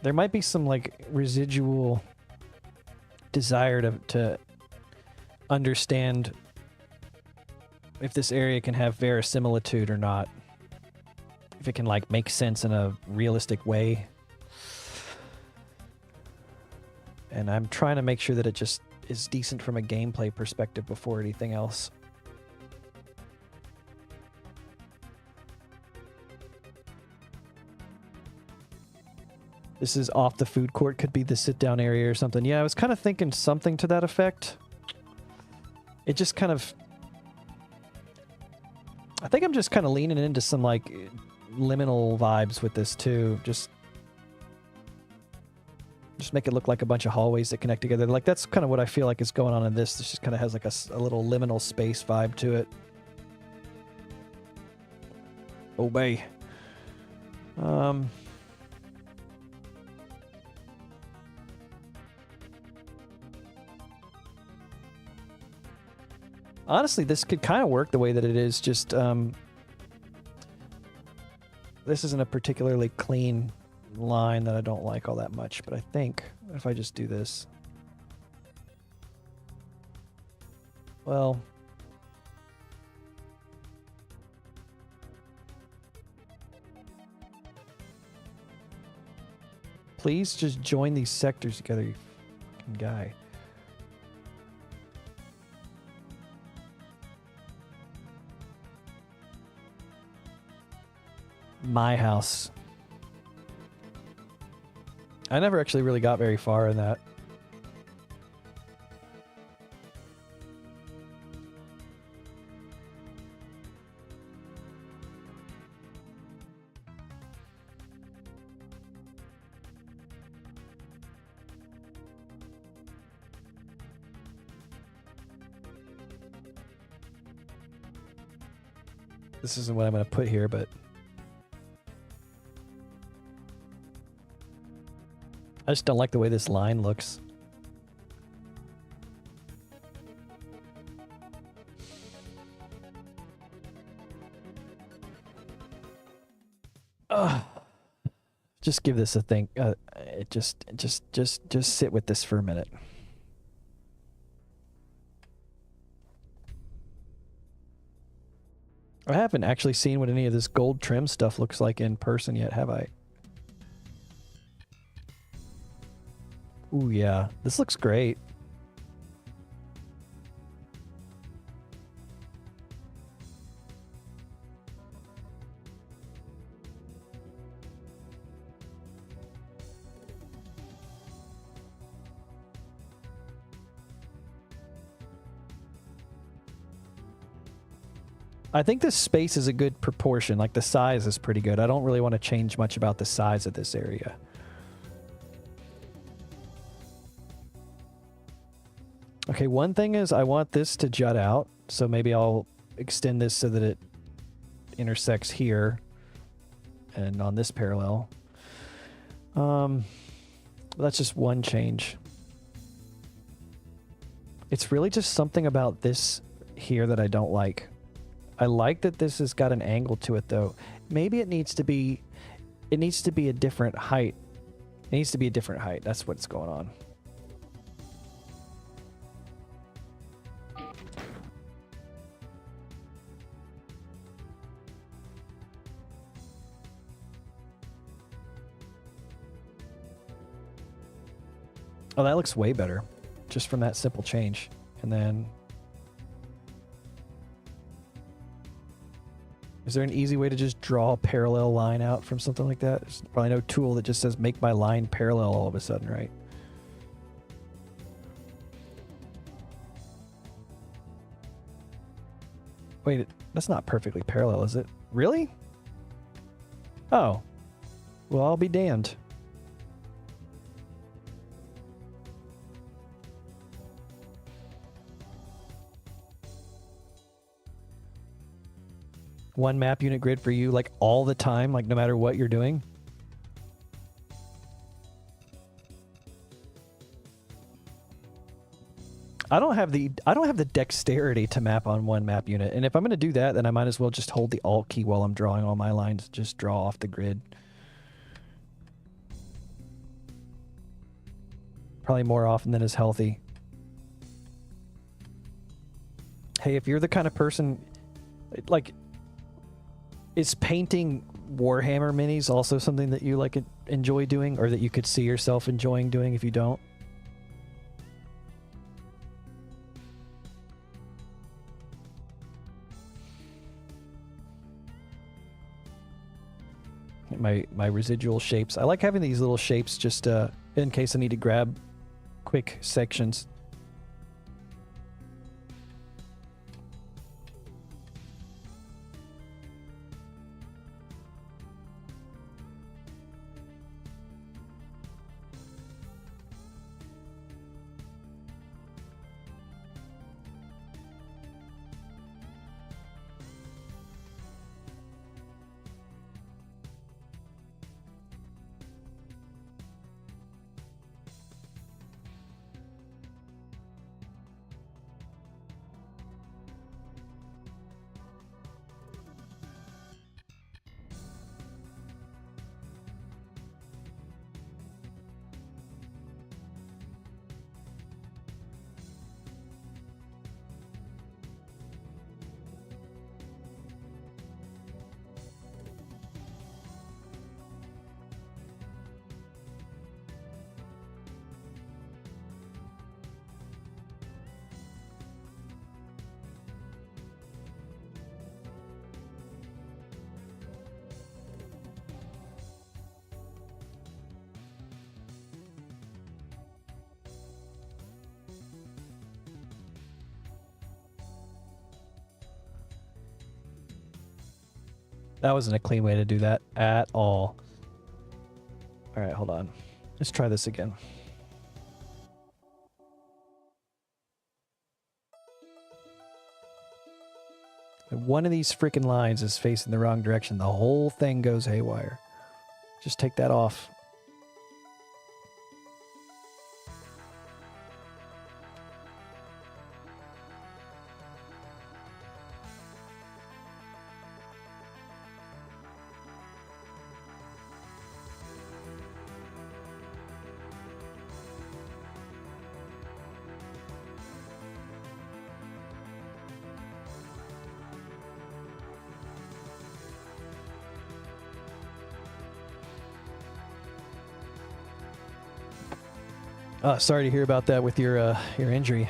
There might be some like residual desire to understand if this area can have verisimilitude or not. If it can like make sense in a realistic way. And I'm trying to make sure that it just is decent from a gameplay perspective before anything else. This is off the food court, could be the sit-down area or something. Yeah, I was kind of thinking something to that effect. It just kind of... I think I'm just kind of leaning into some, like, liminal vibes with this, too. Just make it look like a bunch of hallways that connect together. Like, that's kind of what I feel like is going on in this. This just kind of has, like, a little liminal space vibe to it. Obey. Honestly, this could kind of work the way that it is, just, this isn't a particularly clean line that I don't like all that much, but I think if I just do this... Well... Please just join these sectors together, you fucking guy. my house. I never actually really got very far in that. This isn't what I'm going to put here, but I just don't like the way this line looks. Ugh. Just give this a think. Just sit with this for a minute. I haven't actually seen what any of this gold trim stuff looks like in person yet, have I? Ooh, yeah. This looks great. I think this space is a good proportion. Like, the size is pretty good. I don't really want to change much about the size of this area. Okay, one thing is I want this to jut out, so maybe I'll extend this so that it intersects here and on this parallel. That's just one change. It's really just something about this here that I don't like. I like that this has got an angle to it, though. Maybe it needs to be a different height. It needs to be a different height. That's what's going on. Oh, that looks way better just from that simple change. And then, is there an easy way to just draw a parallel line out from something like that? There's probably no tool that just says make my line parallel all of a sudden, right? Wait, that's not perfectly parallel, is it? Really? Oh. Well, I'll be damned. One map unit grid for you, like all the time, like no matter what you're doing? I don't have the dexterity to map on one map unit, and if I'm going to do that, then I might as well just hold the Alt key while I'm drawing all my lines, just draw off the grid. Probably more often than is healthy. Hey, if you're the kind of person, like, is painting Warhammer minis also something that you like enjoy doing, or that you could see yourself enjoying doing if you don't? My residual shapes. I like having these little shapes just in case I need to grab quick sections. That wasn't a clean way to do that at all. All right, hold on. Let's try this again. If one of these freaking lines is facing the wrong direction, the whole thing goes haywire. Just take that off. Sorry to hear about that with your injury.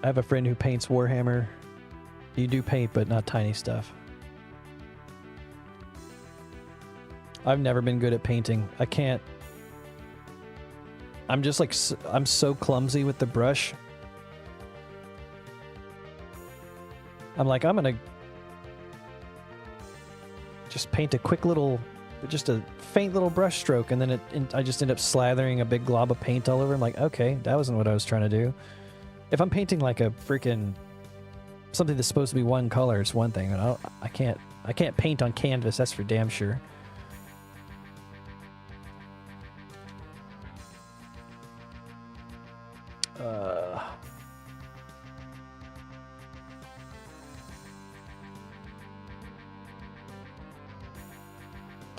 I have a friend who paints Warhammer. You do paint, but not tiny stuff. I've never been good at painting. I can't. I'm just like, I'm so clumsy with the brush. I'm like, I'm gonna just paint a quick little, just a faint little brush stroke, and then I just end up slathering a big glob of paint all over. I'm like, okay, that wasn't what I was trying to do. If I'm painting like a freaking something that's supposed to be one color, it's one thing. And I can't paint on canvas. That's for damn sure.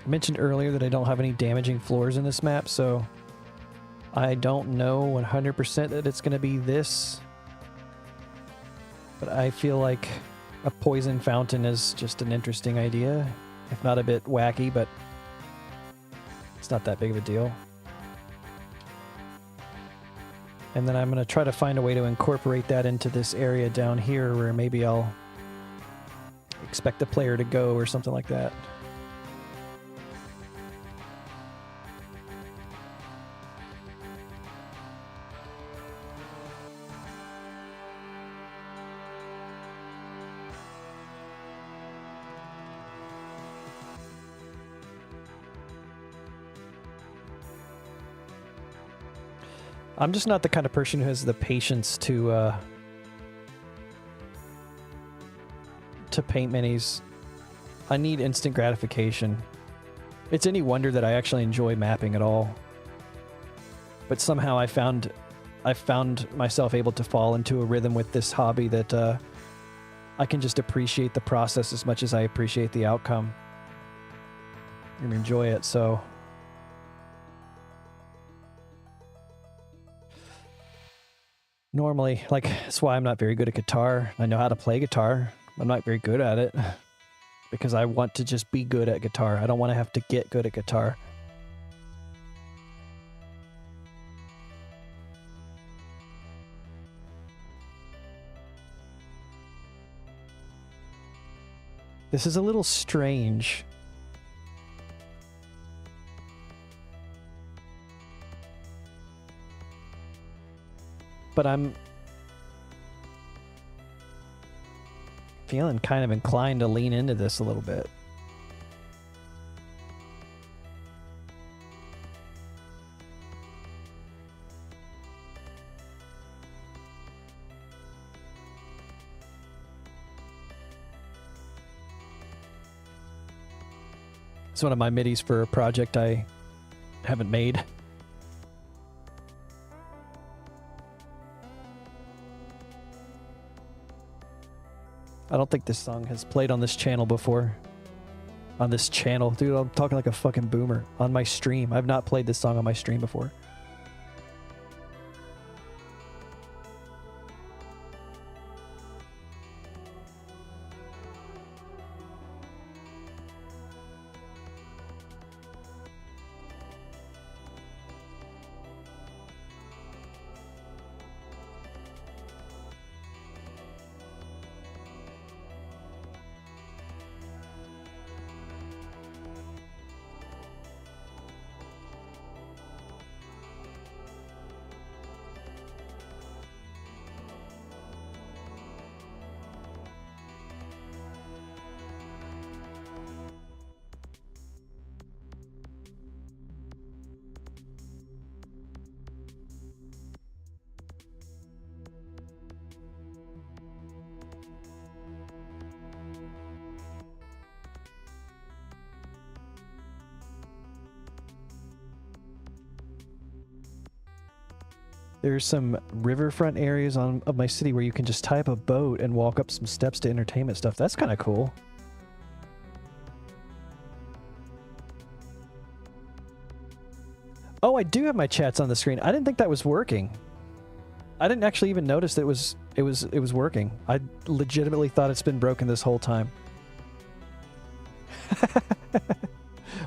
I mentioned earlier that I don't have any damaging floors in this map, so I don't know 100% that it's going to be this. But I feel like a poison fountain is just an interesting idea. If not a bit wacky, but it's not that big of a deal. And then I'm going to try to find a way to incorporate that into this area down here where maybe I'll expect the player to go or something like that. I'm just not the kind of person who has the patience to paint minis. I need instant gratification. It's any wonder that I actually enjoy mapping at all. But somehow I found myself able to fall into a rhythm with this hobby that I can just appreciate the process as much as I appreciate the outcome and enjoy it. So normally, like, that's why I'm not very good at guitar. I know how to play guitar. I'm not very good at it because I want to just be good at guitar. I don't want to have to get good at guitar. This is a little strange. But I'm feeling kind of inclined to lean into this a little bit. It's one of my midis for a project I haven't made. I don't think this song has played on this channel before. On this channel. Dude, I'm talking like a fucking boomer. On my stream. I've not played this song on my stream before. There's some riverfront areas of my city where you can just tie up a boat and walk up some steps to entertainment stuff. That's kind of cool. Oh, I do have my chats on the screen. I didn't think that was working. I didn't actually even notice that it was working. I legitimately thought it's been broken this whole time.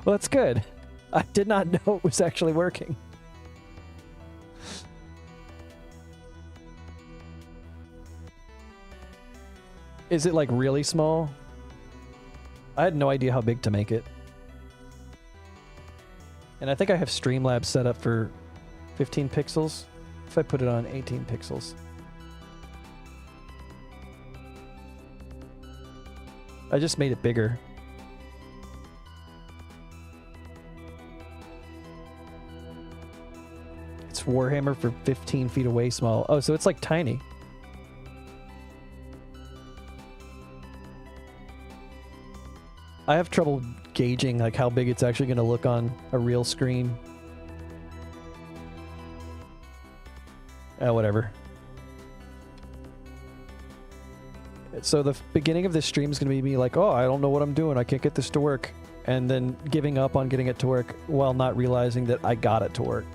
Well, that's good. I did not know it was actually working. Is it like really small? I had no idea how big to make it. And I think I have Streamlabs set up for 15 pixels. If I put it on 18 pixels. I just made it bigger. It's Warhammer for 15 feet away small. Oh, so it's like tiny. I have trouble gauging like how big it's actually going to look on a real screen. Oh, whatever. So the beginning of this stream is going to be me like, oh, I don't know what I'm doing. I can't get this to work. And then giving up on getting it to work while not realizing that I got it to work.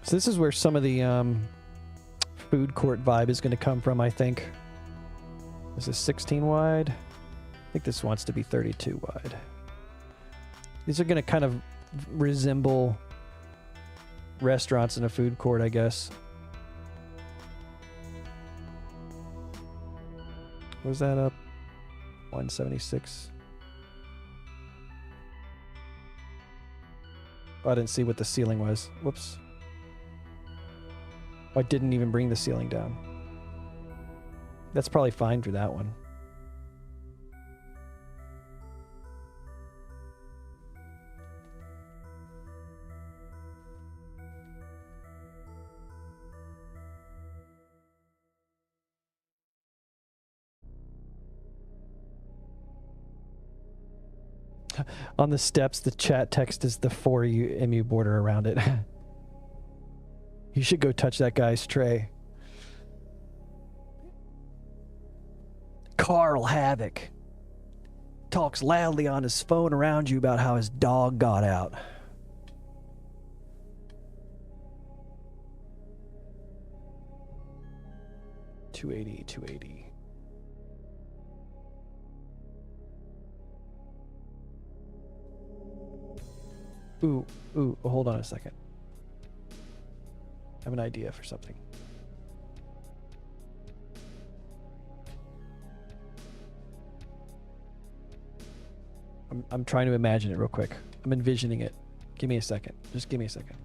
So this is where some of the food court vibe is going to come from, I think. Is this 16 wide? I think this wants to be 32 wide. These are going to kind of resemble restaurants in a food court, I guess. Was that up? 176. Oh, I didn't see what the ceiling was. Whoops. I didn't even bring the ceiling down. That's probably fine for that one. On the steps, the chat text is the 4 MU border around it. You should go touch that guy's tray. Carl Havoc talks loudly on his phone around you about how his dog got out. $280. Ooh, hold on a second. I have an idea for something. I'm trying to imagine it real quick. I'm envisioning it. Give me a second. Just give me a second.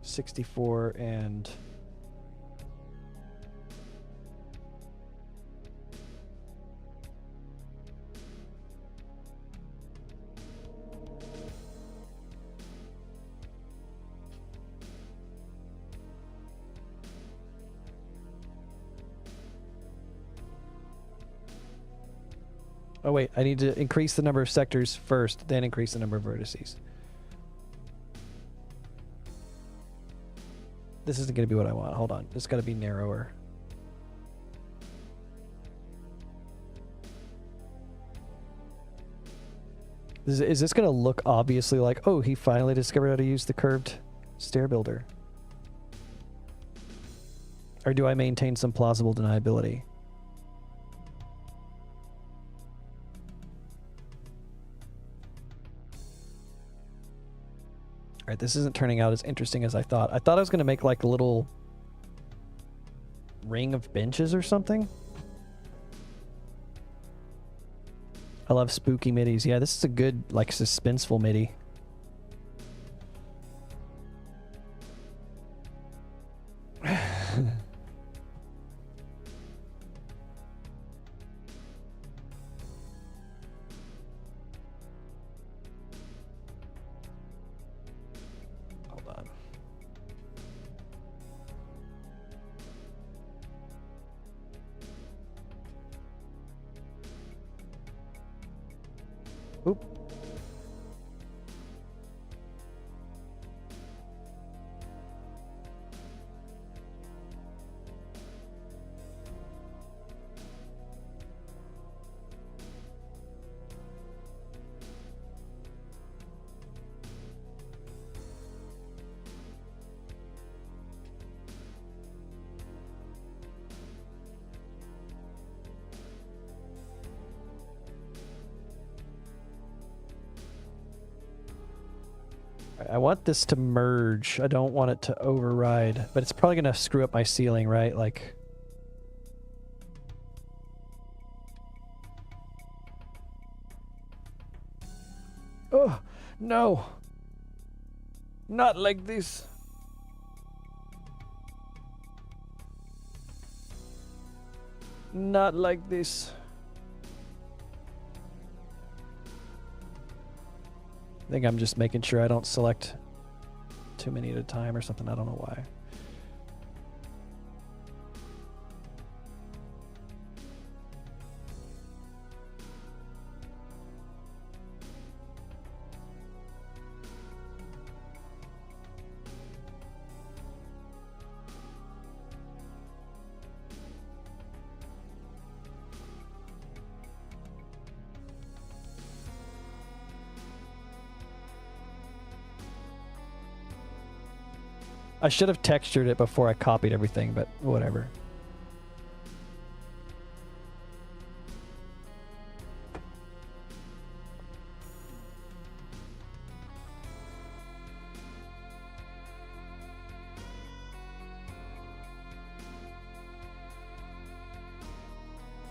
$64 and... Oh wait, I need to increase the number of sectors first, then increase the number of vertices. This isn't going to be what I want. Hold on. It's got to be narrower. Is this going to look obviously like, oh, he finally discovered how to use the curved stair builder? Or do I maintain some plausible deniability? All right, this isn't turning out as interesting as I thought. I thought I was going to make like a little ring of benches or something. I love spooky midis. Yeah, this is a good, like, suspenseful MIDI. Hold on. Oop. I want this to merge. I don't want it to override, but it's probably going to screw up my ceiling, right? Like... Oh, no. Not like this. Not like this. I think I'm just making sure I don't select too many at a time or something. I don't know why. I should have textured it before I copied everything, but whatever.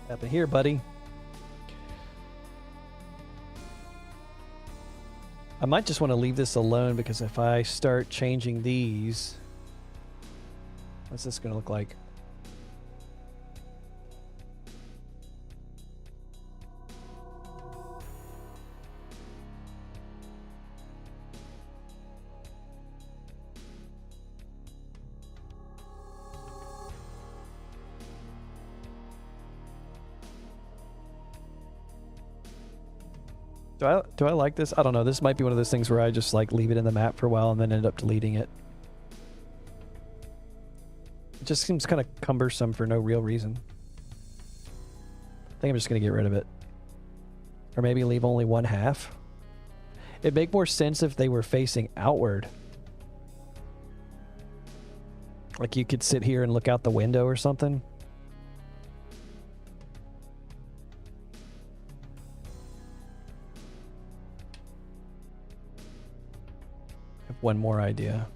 Happened here, buddy. I might just want to leave this alone because if I start changing these, what's this going to look like? Do I like this? I don't know. This might be one of those things where I just like leave it in the map for a while and then end up deleting it. It just seems kind of cumbersome for no real reason. I think I'm just going to get rid of it. Or maybe leave only one half. It'd make more sense if they were facing outward. Like you could sit here and look out the window or something. One more idea.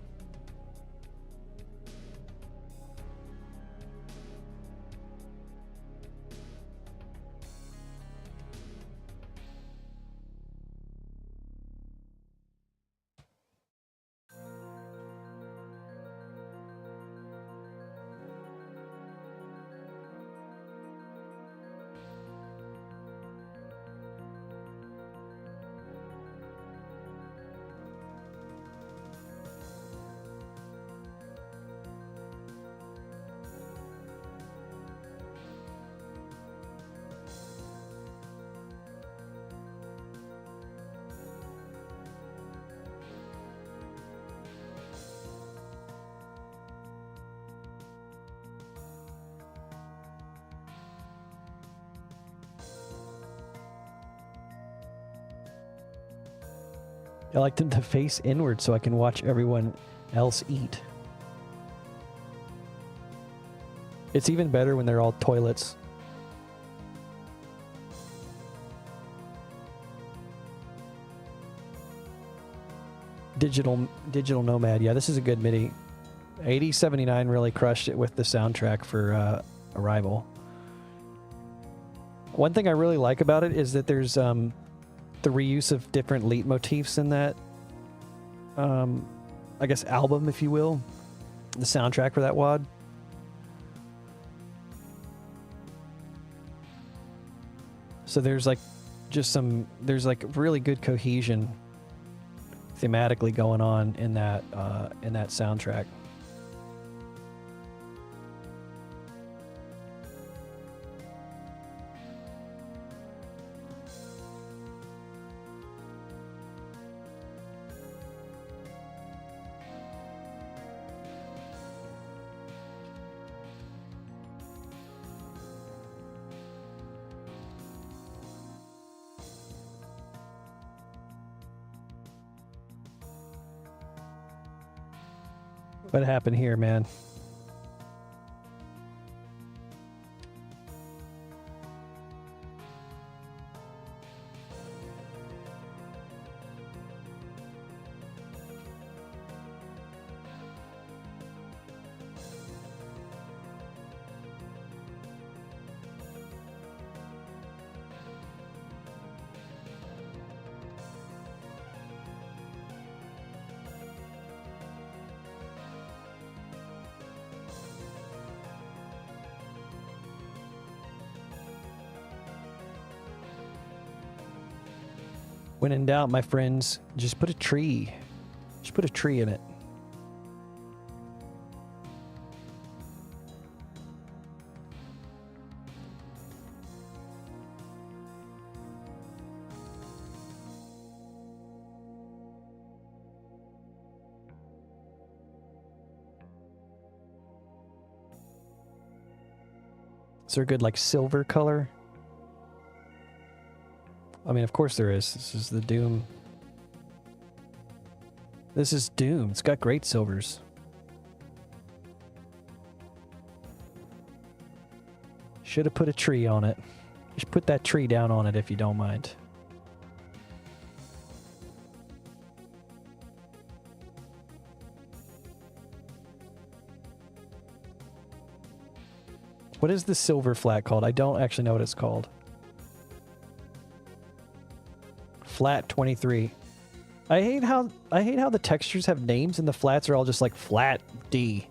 I like them to face inward so I can watch everyone else eat. It's even better when they're all toilets. Digital Nomad. Yeah, this is a good MIDI. 8079 really crushed it with the soundtrack for Arrival. One thing I really like about it is that there's the reuse of different leitmotifs in that, I guess, album, if you will, the soundtrack for that WAD. So there's like just there's like really good cohesion thematically going on in that soundtrack. What happened here, man? When in doubt, my friends, just put a tree. Just put a tree in it. Is there a good, like, silver color? I mean, of course there is. This is the Doom. This is Doom. It's got great silvers. Should have put a tree on it. Just put that tree down on it if you don't mind. What is the silver flat called? I don't actually know what it's called. Flat 23. I hate how the textures have names and the flats are all just like flat D.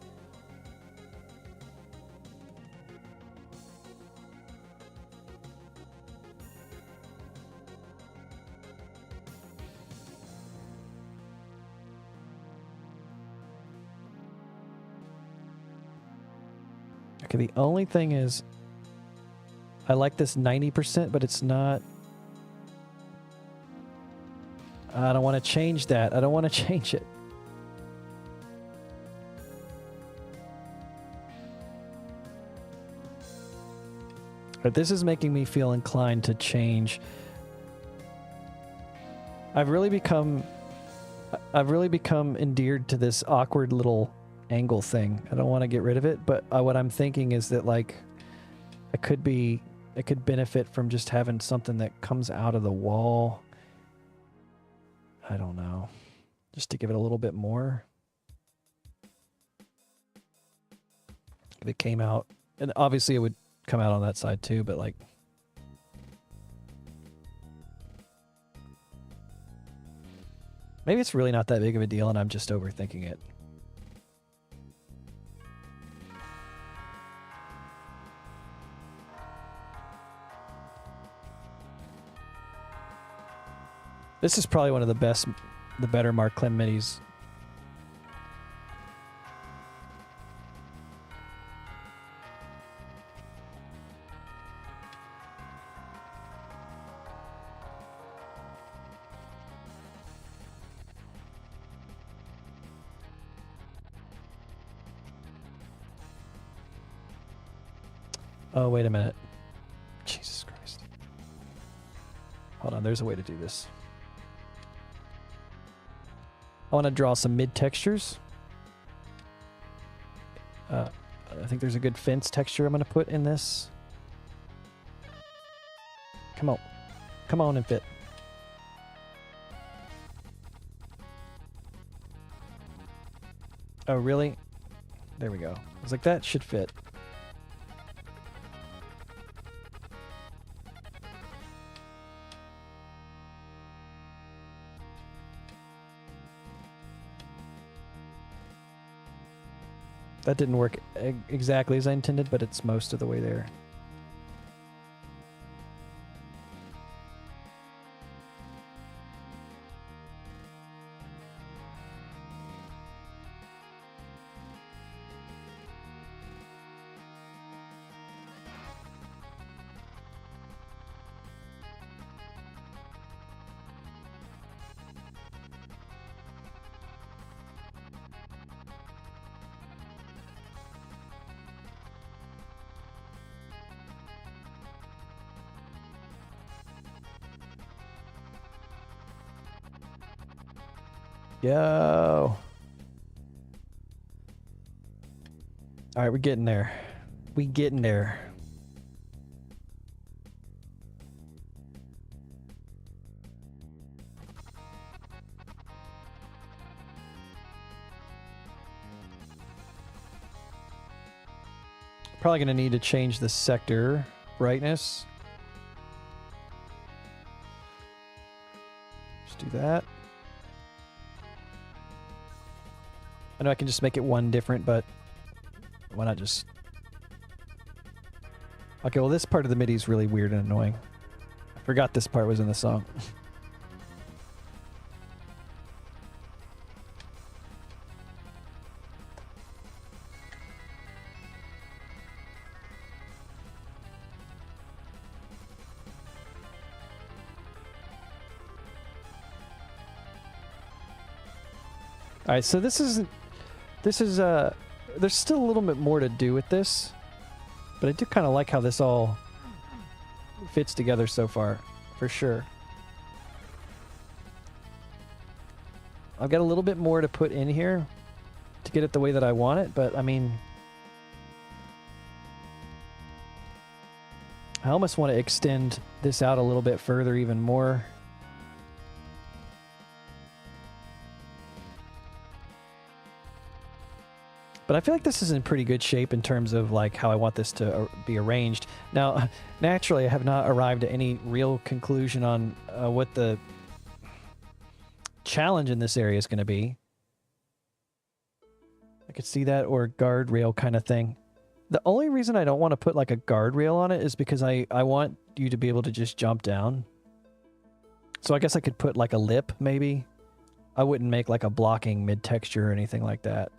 Okay, the only thing is I like this 90%, but it's not. I don't want to change that. I don't want to change it. But this is making me feel inclined to change. I've really become endeared to this awkward little angle thing. I don't want to get rid of it, but what I'm thinking is that, like, it could benefit from just having something that comes out of the wall. I don't know. Just to give it a little bit more. If it came out, and obviously it would come out on that side too, but like, maybe it's really not that big of a deal and I'm just overthinking it. This is probably one of the better Mark Clem midis. Oh, wait a minute. Jesus Christ. Hold on, there's a way to do this. I want to draw some mid textures. I think there's a good fence texture I'm going to put in this. Come on. Come on and fit. Oh, really? There we go. I was like, that should fit. That didn't work exactly as I intended, but it's most of the way there. Yo. All right, we're getting there. We getting there. Probably going to need to change the sector brightness. Just do that. I know I can just make it one different, but why not just... Okay, well this part of the MIDI is really weird and annoying. I forgot this part was in the song. Alright, so this is there's still a little bit more to do with this, but I do kind of like how this all fits together so far, for sure. I've got a little bit more to put in here to get it the way that I want it, but I mean, I almost want to extend this out a little bit further even more. But I feel like this is in pretty good shape in terms of like how I want this to be arranged. Now, naturally, I have not arrived at any real conclusion on what the challenge in this area is going to be. I could see that, or guardrail kind of thing. The only reason I don't want to put like a guardrail on it is because I want you to be able to just jump down. So I guess I could put like a lip, maybe. I wouldn't make like a blocking mid-texture or anything like that.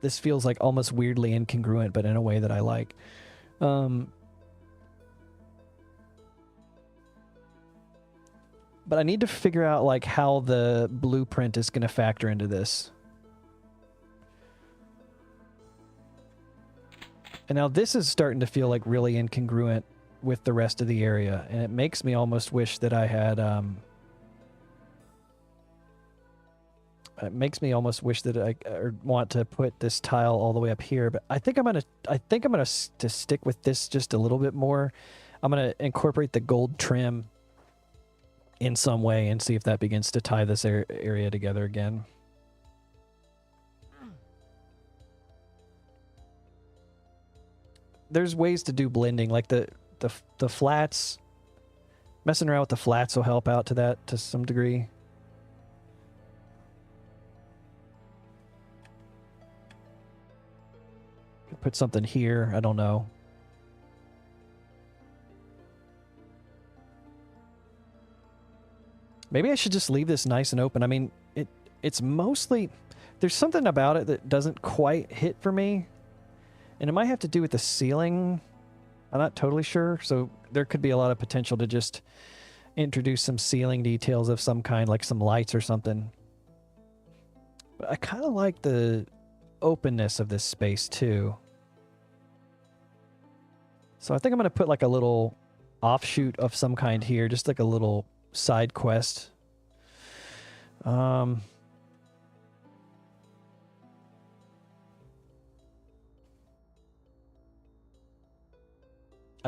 This feels like almost weirdly incongruent, but in a way that I like. But I need to figure out like how the blueprint is going to factor into this. And now this is starting to feel like really incongruent with the rest of the area, and it makes me almost wish that I had it makes me almost wish that I want to put this tile all the way up here, but I think I'm gonna to stick with this just a little bit more. I'm gonna incorporate the gold trim in some way and see if that begins to tie this area together again. There's ways to do blending, like the flats. Messing around with the flats will help out to that to some degree. Could put something here, I don't know. Maybe I should just leave this nice and open. I mean, it's mostly... There's something about it that doesn't quite hit for me. And it might have to do with the ceiling. I'm not totally sure. So there could be a lot of potential to just introduce some ceiling details of some kind, like some lights or something. But I kind of like the openness of this space too. So I think I'm going to put like a little offshoot of some kind here, just like a little side quest. I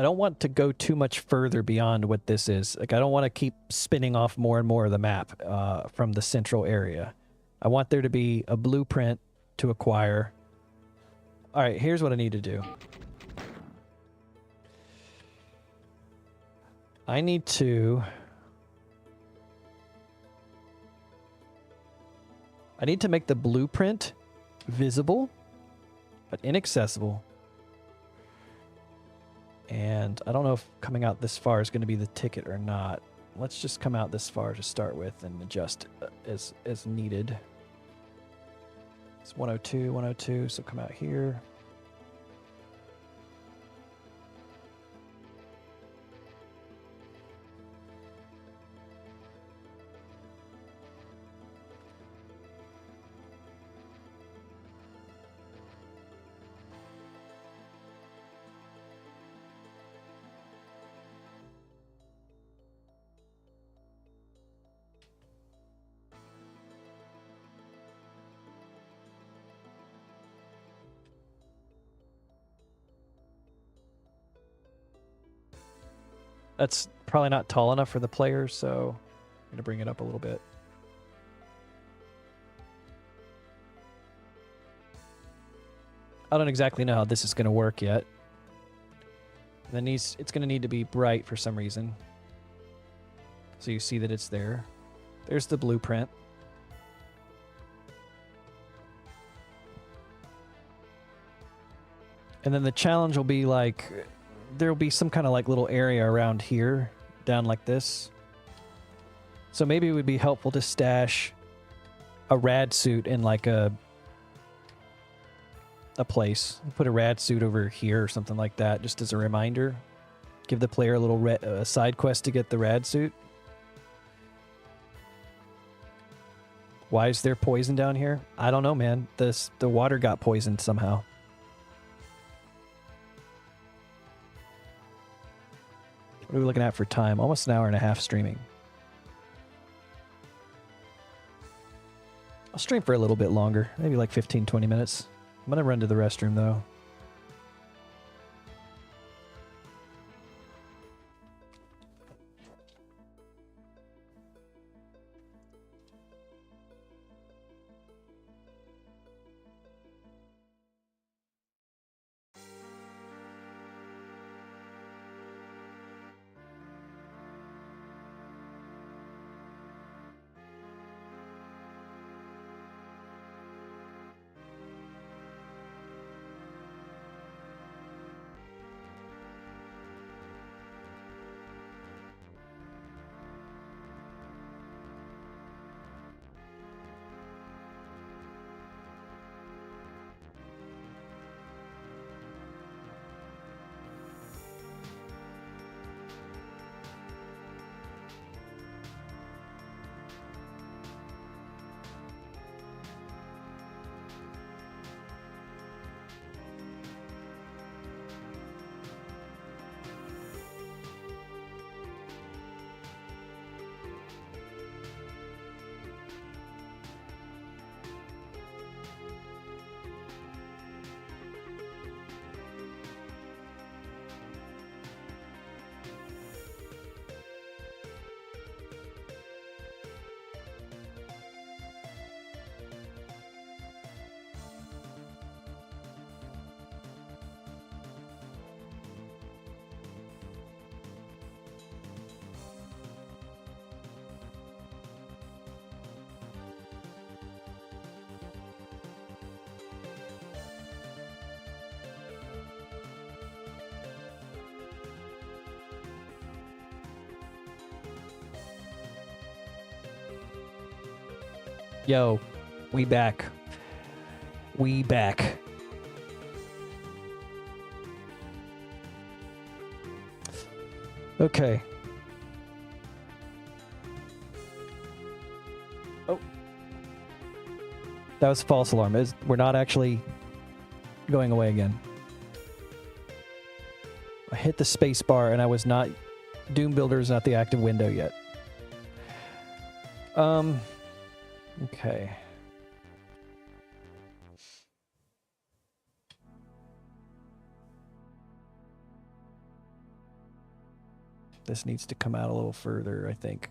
don't want to go too much further beyond what this is. Like, I don't want to keep spinning off more and more of the map from the central area. I want there to be a blueprint to acquire. All right, here's what I need to do. I need to I need to make the blueprint visible, but inaccessible. And I don't know if coming out this far is going to be the ticket or not. Let's just come out this far to start with and adjust as needed. It's 102, 102, so come out here. That's probably not tall enough for the players, so I'm going to bring it up a little bit. I don't exactly know how this is going to work yet. Then it's going to need to be bright for some reason. So you see that it's there. There's the blueprint. And then the challenge will be like, there'll be some kind of like little area around here, down like this. So maybe it would be helpful to stash a rad suit in like a place. Put a rad suit over here or something like that, just as a reminder. Give the player a little side quest to get the rad suit. Why is there poison down here? I don't know, man. The water got poisoned somehow. What are we looking at for time? Almost an hour and a half streaming. I'll stream for a little bit longer. Maybe like 15, 20 minutes. I'm going to run to the restroom, though. Yo, we back. We back. Okay. Oh. That was a false alarm. We're not actually going away again. I hit the space bar and I was not... Doom Builder is not the active window yet. Okay. This needs to come out a little further, I think.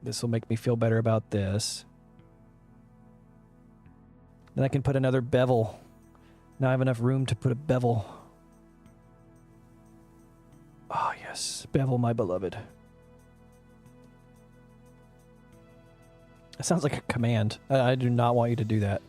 This will make me feel better about this. Then I can put another bevel. Now I have enough room to put a bevel. Oh, yes. Bevel, my beloved. That sounds like a command. I do not want you to do that.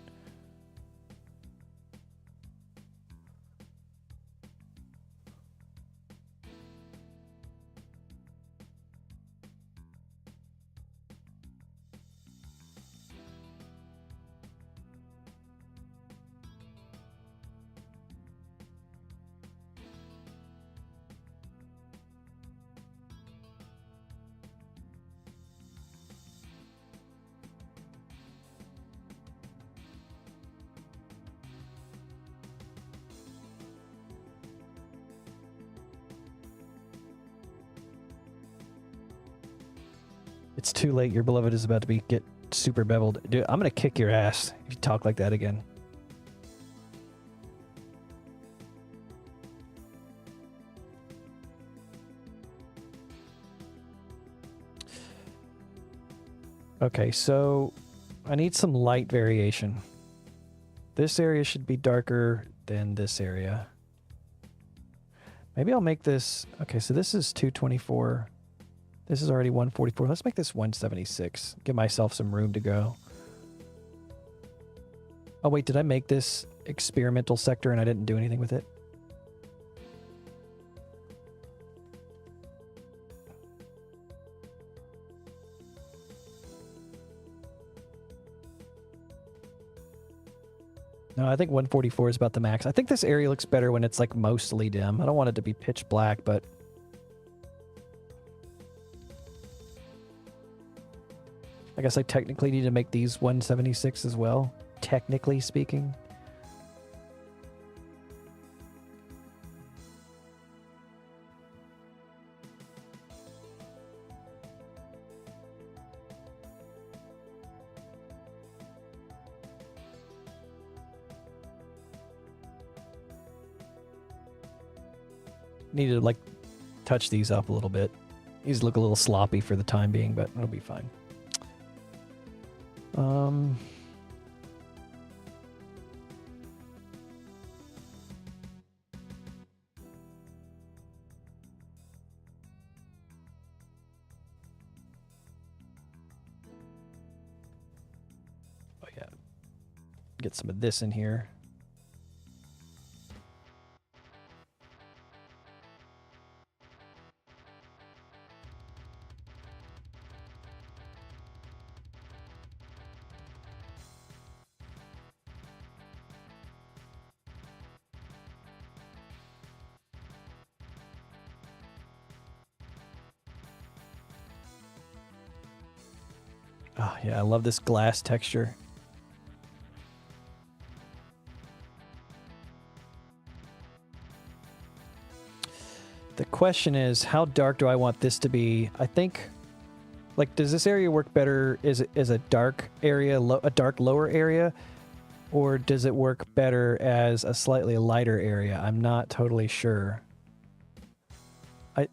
It's too late. Your beloved is about to get super beveled. Dude, I'm gonna kick your ass if you talk like that again. Okay, so I need some light variation. This area should be darker than this area. Maybe I'll make this... Okay, so this is 224. This is already 144. Let's make this 176. Give myself some room to go. Oh, wait, did I make this experimental sector and I didn't do anything with it? No, I think 144 is about the max. I think this area looks better when it's like mostly dim. I don't want it to be pitch black, but... I guess I technically need to make these 176 as well, technically speaking. Need to like touch these up a little bit. These look a little sloppy for the time being, but it'll be fine. Oh yeah, get some of this in here. Oh, yeah, I love this glass texture. The question is, how dark do I want this to be? I think, like, does this area work better as a dark area, a dark lower area? Or does it work better as a slightly lighter area? I'm not totally sure.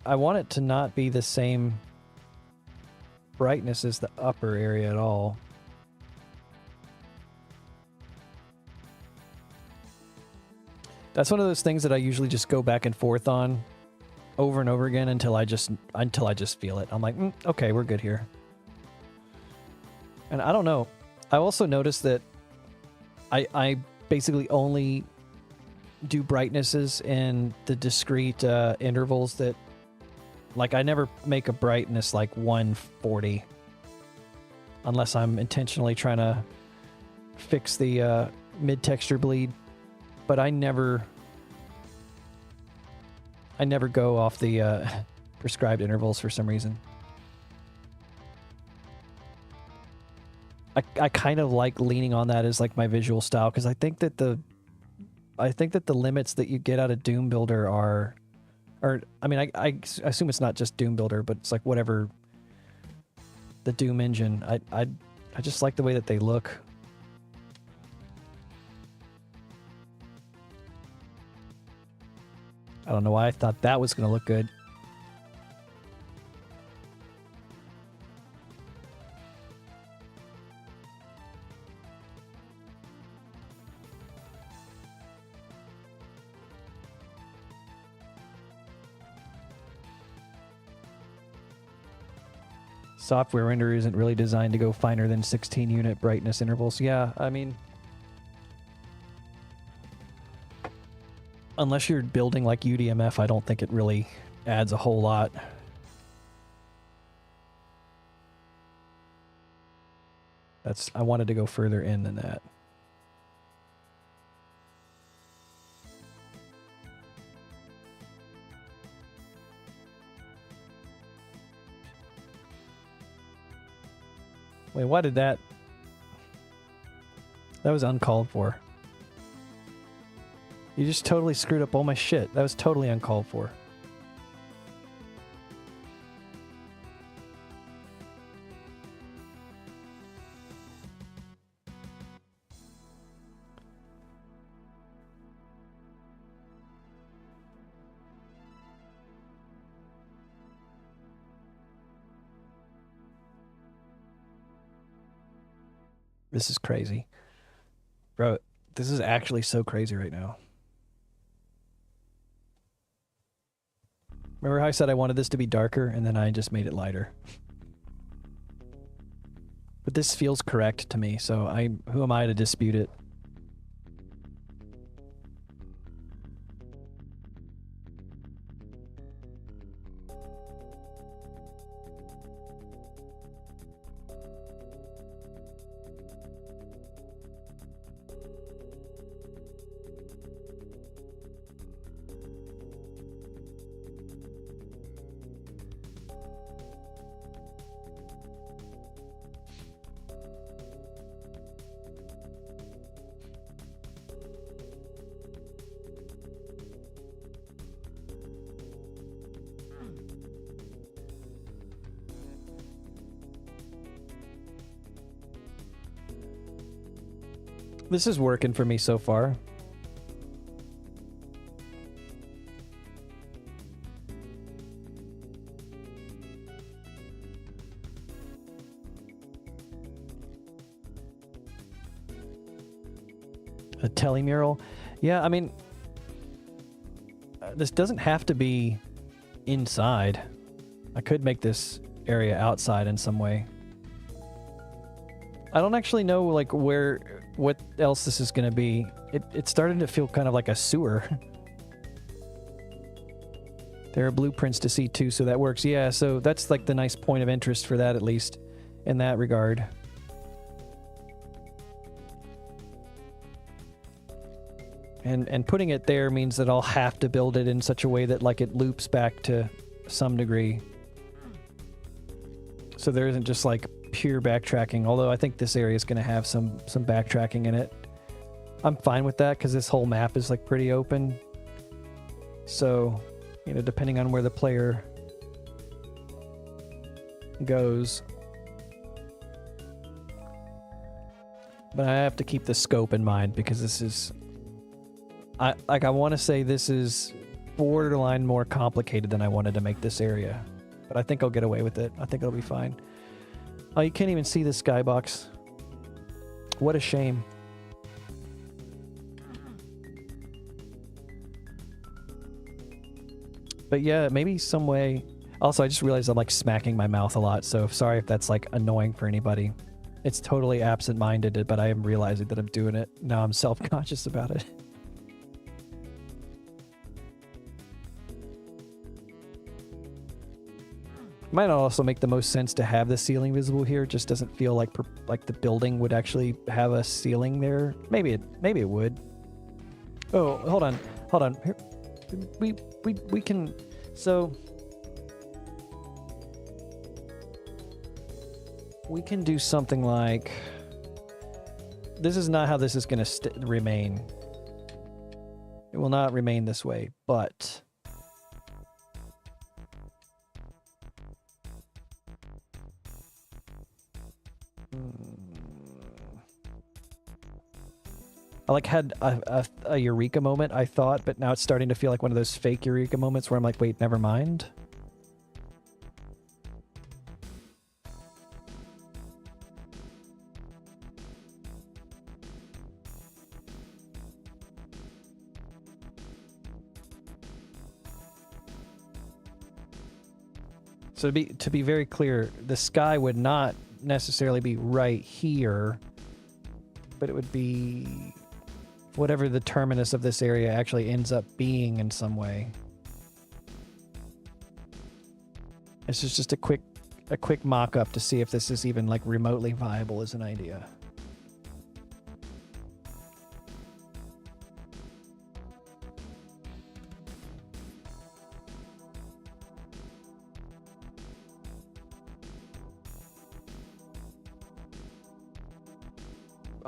I want it to not be the same brightness as the upper area at all. That's one of those things that I usually just go back and forth on over and over again until I just feel it. I'm like, okay, we're good here. And I don't know. I also noticed that I basically only do brightnesses in the discrete intervals that, like, I never make a brightness like 140 unless I'm intentionally trying to fix the mid-texture bleed. But I never go off the prescribed intervals for some reason. I kind of like leaning on that as like my visual style, because I think that the limits that you get out of Doom Builder are, or I mean, I assume it's not just Doom Builder, but it's like whatever the Doom engine. I just like the way that they look. I don't know why I thought that was going to look good. software render isn't really designed to go finer than 16 unit brightness intervals. Yeah, I mean, unless you're building like UDMF, I don't think it really adds a whole lot. I wanted to go further in than that. Wait, why did that... That was uncalled for. You just totally screwed up all my shit. That was totally uncalled for. This is crazy. Bro, this is actually so crazy right now. Remember how I said I wanted this to be darker, and then I just made it lighter? But this feels correct to me, so who am I to dispute it? This is working for me so far. A Telly mural? Yeah, I mean, this doesn't have to be inside. I could make this area outside in some way. I don't actually know, like, what else this is going to be. It's starting to feel kind of like a sewer. There are blueprints to see too, so that works. Yeah, so that's like the nice point of interest for that, at least, in that regard. And putting it there means that I'll have to build it in such a way that, like, it loops back to some degree. So there isn't just, like, pure backtracking, although I think this area is going to have some backtracking in it. I'm fine with that because this whole map is, like, pretty open. So, you know, depending on where the player goes. But I have to keep the scope in mind because this is... I want to say this is borderline more complicated than I wanted to make this area. But I think I'll get away with it. I think it'll be fine. Oh, you can't even see the skybox. What a shame. But yeah, maybe some way... Also, I just realized I'm, like, smacking my mouth a lot, so sorry if that's, like, annoying for anybody. It's totally absent-minded, but I am realizing that I'm doing it. Now I'm self-conscious about it. Might also make the most sense to have the ceiling visible here. It just doesn't feel like the building would actually have a ceiling there. Maybe it would. Oh, hold on. Here, we can. So we can do something like. This is not how this is going to remain. It will not remain this way, but. I like had a eureka moment, I thought, but now it's starting to feel like one of those fake eureka moments where I'm like, wait, never mind. So to be very clear, the sky would not necessarily be right here, but it would be whatever the terminus of this area actually ends up being in some way. This is just a quick mock-up to see if this is even like remotely viable as an idea.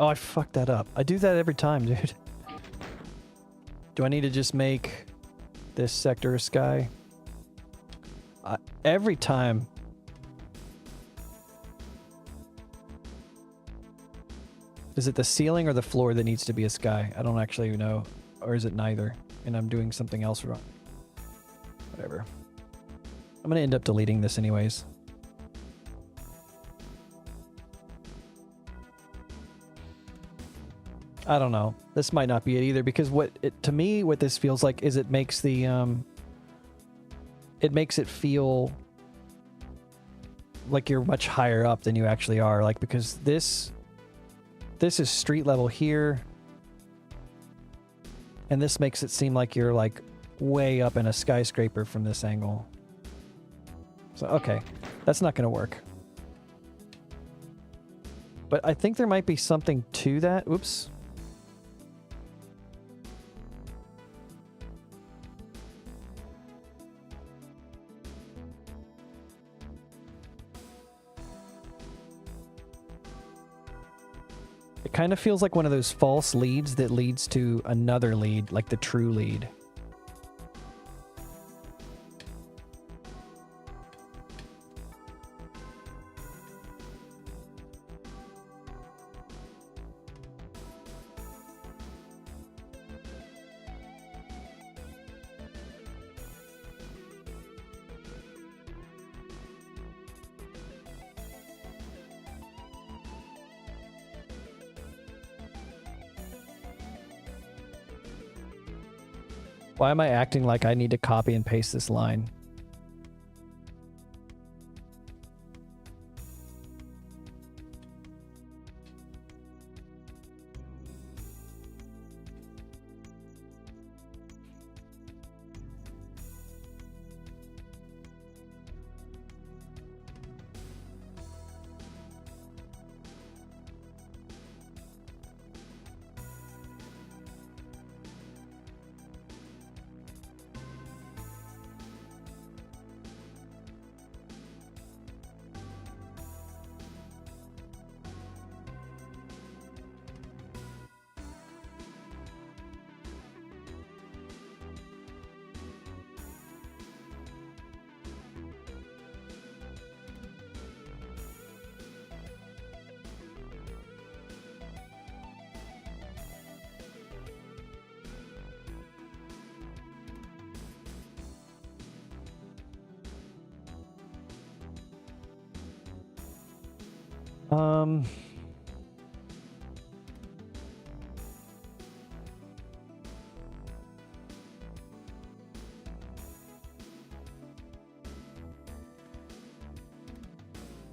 Oh, I fucked that up. I do that every time, dude. Do I need to just make this sector a sky? Every time. Is it the ceiling or the floor that needs to be a sky? I don't actually know. Or is it neither? And I'm doing something else wrong. Whatever. I'm gonna end up deleting this anyways. I don't know. This might not be it either, because to me what this feels like is it makes the it makes it feel like you're much higher up than you actually are, like, because this is street level here, and this makes it seem like you're like way up in a skyscraper from this angle. So okay, that's not gonna work. But I think there might be something to that. Oops. It kind of feels like one of those false leads that leads to another lead, like the true lead. Why am I acting like I need to copy and paste this line?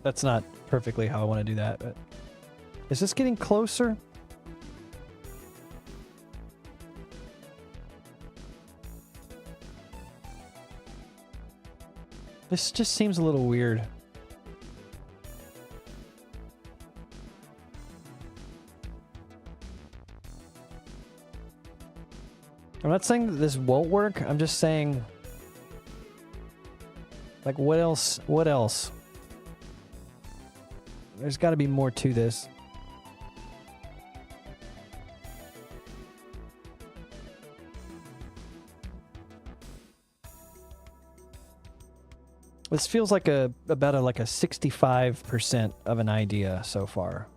That's not perfectly how I want to do that, but is this getting closer? This just seems a little weird. I'm not saying that this won't work. I'm just saying, like, what else? What else? There's got to be more to this. This feels like about a 65% of an idea so far.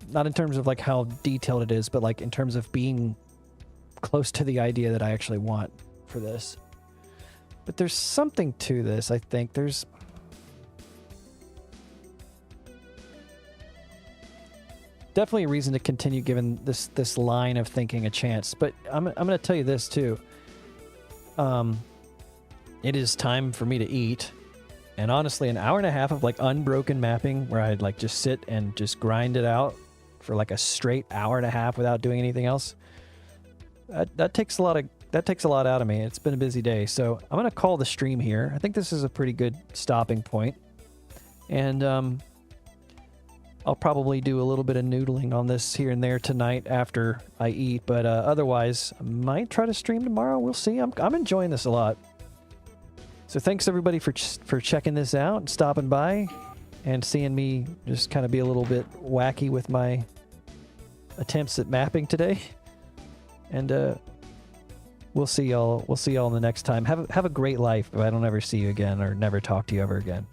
Not in terms of like how detailed it is, but like in terms of being close to the idea that I actually want for this. But there's something to this, I think. There's definitely a reason to continue giving this line of thinking a chance. But I'm going to tell you this too. it is time for me to eat. And honestly, an hour and a half of like unbroken mapping where I'd like just sit and just grind it out for like a straight hour and a half without doing anything else. That takes a lot out of me. It's been a busy day. So I'm going to call the stream here. I think this is a pretty good stopping point. And I'll probably do a little bit of noodling on this here and there tonight after I eat. But otherwise, I might try to stream tomorrow. We'll see. I'm enjoying this a lot. So thanks everybody for checking this out and stopping by and seeing me just kind of be a little bit wacky with my attempts at mapping today. And we'll see y'all in the next time. Have a great life if I don't ever see you again or never talk to you ever again.